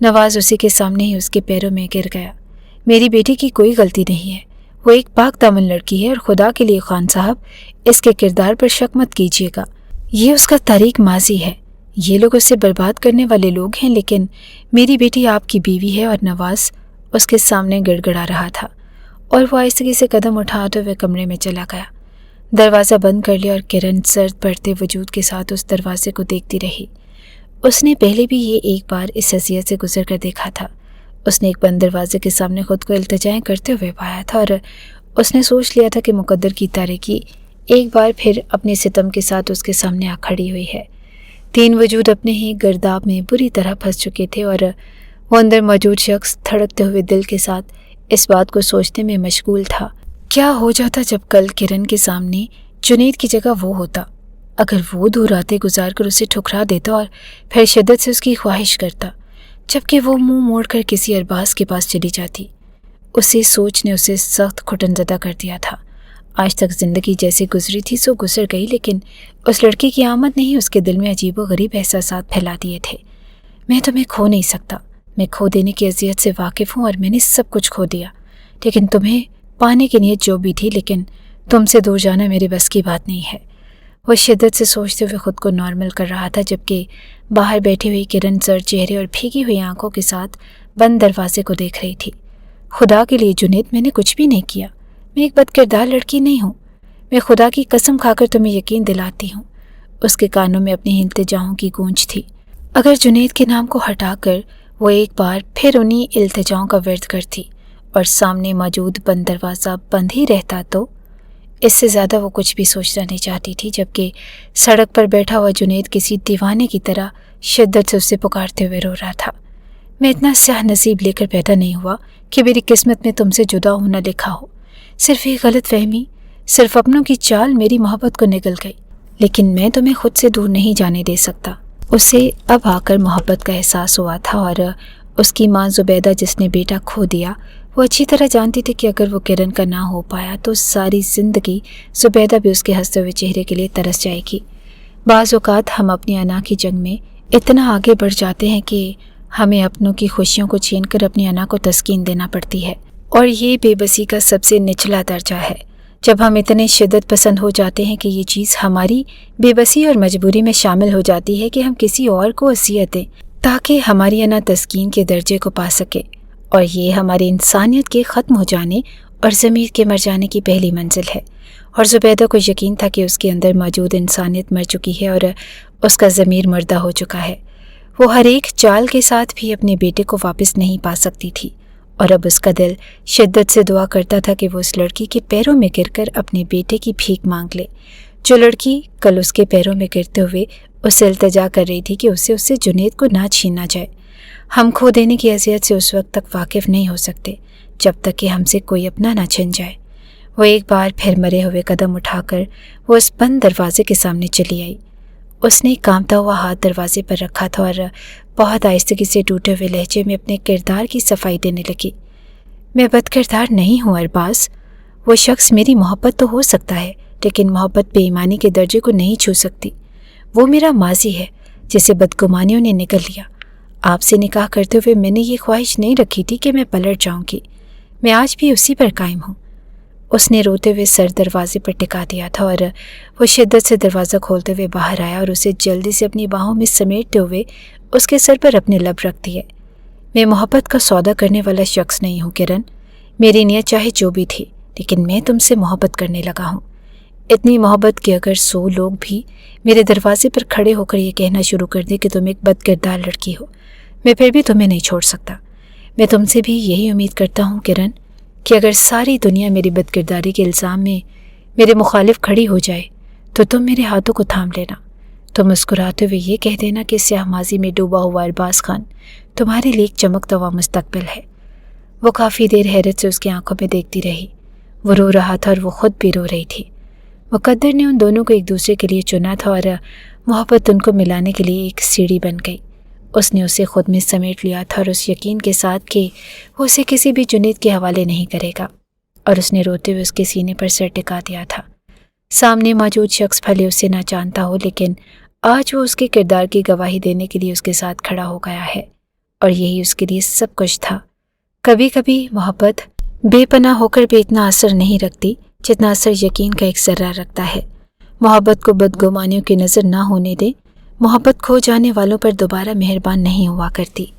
नवाज़ उसी के सामने ही उसके पैरों में गिर गया। मेरी बेटी की कोई गलती नहीं है। वो एक पाक दामन लड़की है, और खुदा के लिए खान साहब, इसके किरदार पर शक मत कीजिएगा। ये उसका तारीक माजी है। ये लोग उसे बर्बाद करने वाले लोग हैं, लेकिन मेरी बेटी आपकी बीवी है। और नवाज़ उसके सामने गिड़गिड़ा रहा था, और वो आहिस्तगी से कदम उठाते हुए कमरे में चला गया। दरवाज़ा बंद कर लिया, और किरण सर्द पड़ते वजूद के साथ उस दरवाजे को देखती रही। उसने पहले भी ये एक बार इस हैसियत से गुजर कर देखा था। उसने एक बंद दरवाजे के सामने खुद को इल्तिजाएं करते हुए पाया था, और उसने सोच लिया था कि मुकद्दर की तारीकी एक बार फिर अपने सितम के साथ उसके सामने आ खड़ी हुई है। तीन वजूद अपने ही गर्दाब में बुरी तरह फंस चुके थे, और वो अंदर मौजूद शख्स धड़कते हुए दिल के साथ इस बात को सोचने में मशगूल था, क्या हो जाता जब कल किरण के सामने जुनैद की जगह वो होता। अगर वो दो रातें गुजार कर उसे ठुकरा देता और फिर शिद्दत से उसकी ख्वाहिश करता, जबकि वो मुंह मोड़कर किसी अरबाज़ के पास चली जाती। उसे सोच ने उसे सख्त घुटनज़दा कर दिया था। आज तक ज़िंदगी जैसे गुजरी थी सो गुजर गई, लेकिन उस लड़की की आमद ने ही उसके दिल में अजीब व गरीब एहसासात फैला दिए थे। मैं तुम्हें खो नहीं सकता। मैं खो देने की अज़ियत से वाकिफ़ हूँ, और मैंने सब कुछ खो दिया। लेकिन तुम्हें पाने की नीयत जो भी थी, लेकिन तुमसे दूर जाना मेरे बस की बात नहीं है। वो शिद्दत से सोचते हुए ख़ुद को नॉर्मल कर रहा था, जबकि बाहर बैठी हुई किरण सर चेहरे और भीगी हुई आंखों के साथ बंद दरवाजे को देख रही थी। खुदा के लिए जुनैद, मैंने कुछ भी नहीं किया। मैं एक बदकिरदार लड़की नहीं हूँ। मैं खुदा की कसम खाकर तुम्हें यकीन दिलाती हूँ। उसके कानों में अपनी इल्तिजाओं की गूंज थी। अगर जुनैद के नाम को हटाकर वो एक बार फिर उन्हीं इल्तिजाओं का विर्द करती और सामने मौजूद बंद दरवाज़ा बंद ही रहता, तो इससे ज़्यादा वो कुछ भी सोचना नहीं चाहती थी। जबकि सड़क पर बैठा हुआ जुनैद किसी दीवाने की तरह शिद्दत से उसे पुकारते हुए रो रहा था। मैं इतना स्याह नसीब लेकर पैदा नहीं हुआ कि मेरी किस्मत में तुमसे जुदा होना लिखा हो। सिर्फ एक गलत फहमी, सिर्फ अपनों की चाल मेरी मोहब्बत को निगल गई, लेकिन मैं तुम्हें खुद से दूर नहीं जाने दे सकता। उसे अब आकर मोहब्बत का एहसास हुआ था और उसकी माँ ज़ुबैदा जिसने बेटा खो दिया, वो अच्छी तरह जानती थी कि अगर वो किरण का ना हो पाया तो सारी ज़िंदगी ज़ुबैदा भी उसके हंसते हुए चेहरे के लिए तरस जाएगी। बाज़ औक़ात हम अपनी अना की जंग में इतना आगे बढ़ जाते हैं कि हमें अपनों की खुशियों को छीन कर अपनी अना को तस्कीन देना पड़ती है, और ये बेबसी का सबसे निचला दर्जा है। जब हम इतने शिद्दत पसंद हो जाते हैं कि ये चीज़ हमारी बेबसी और मजबूरी में शामिल हो जाती है कि हम किसी और को वसीयत दें ताकि हमारी अना तस्कीन के दर्जे को पा सके, और ये हमारी इंसानियत के ख़त्म हो जाने और ज़मीर के मर जाने की पहली मंजिल है। और ज़ुबैदा को यकीन था कि उसके अंदर मौजूद इंसानियत मर चुकी है और उसका ज़मीर मुर्दा हो चुका है। वो हर एक चाल के साथ भी अपने बेटे को वापस नहीं पा सकती थी, और अब उसका दिल शिद्दत से दुआ करता था कि वो उस लड़की के पैरों में गिरकर अपने बेटे की भीख मांग ले, जो लड़की कल उसके पैरों में गिरते हुए उससे इल्तिजा कर रही थी कि उससे जुनैद को ना छीना जाए। हम खो देने की अज़ियत से उस वक्त तक वाकिफ़ नहीं हो सकते जब तक कि हमसे कोई अपना ना छिन जाए। वो एक बार फिर मरे हुए कदम उठाकर वो उस बंद दरवाजे के सामने चली आई। उसने कांपता हुआ हाथ दरवाजे पर रखा था और बहुत आहिस्तगी से टूटे हुए लहजे में अपने किरदार की सफाई देने लगी। मैं बदकिरदार नहीं हूँ अरबाज। वो शख्स मेरी मोहब्बत तो हो सकता है, लेकिन मोहब्बत बेईमानी के दर्जे को नहीं छू सकती। वो मेरा माजी है जिसे बदगुमानियों ने निगल लिया। आपसे निकाह करते हुए मैंने ये ख्वाहिश नहीं रखी थी कि मैं पलट जाऊंगी। मैं आज भी उसी पर कायम हूँ। उसने रोते हुए सर दरवाजे पर टिका दिया था और वो शिद्दत से दरवाज़ा खोलते हुए बाहर आया और उसे जल्दी से अपनी बाहों में समेटते हुए उसके सर पर अपने लब रख दिए। मैं मोहब्बत का सौदा करने वाला शख्स नहीं हूँ किरण। मेरी नीयत चाहे जो भी थी, लेकिन मैं तुमसे मोहब्बत करने लगा हूँ। इतनी मोहब्बत कि अगर 100 लोग भी मेरे दरवाजे पर खड़े होकर ये कहना शुरू कर दें कि तुम एक बदकिरदार लड़की हो, मैं फिर भी तुम्हें नहीं छोड़ सकता। मैं तुमसे भी यही उम्मीद करता हूँ किरण कि अगर सारी दुनिया मेरी बदकिरदारी के इल्ज़ाम में मेरे मुखालिफ खड़ी हो जाए तो तुम मेरे हाथों को थाम लेना। तुम मुस्कुराते हुए ये कह देना कि स्याह माजी में डूबा हुआ अरबाज खान तुम्हारे लिए एक चमकता हुआ मुस्तकबिल है। वो काफ़ी देर हैरत से उसकी आंखों में देखती रही। वो रो रहा था और वो ख़ुद भी रो रही थी। मुक़द्दर ने उन दोनों को एक दूसरे के लिए चुना था और मोहब्बत उनको मिलाने के लिए एक सीढ़ी बन गई। उसने उसे खुद में समेट लिया था और उस यकीन के साथ कि वो उसे किसी भी जुनैद के हवाले नहीं करेगा, और उसने रोते हुए उसके सीने पर सर टिका दिया था। सामने मौजूद शख्स भले उसे ना जानता हो, लेकिन आज वो उसके किरदार की गवाही देने के लिए उसके साथ खड़ा हो गया है, और यही उसके लिए सब कुछ था। कभी कभी मोहब्बत बेपनाह होकर भी इतना असर नहीं रखती जितना असर यकीन का एक ज़र्रा रखता है। मोहब्बत को बदगुमानियों की नज़र ना होने दे। मोहब्बत खो जाने वालों पर दोबारा मेहरबान नहीं हुआ करती।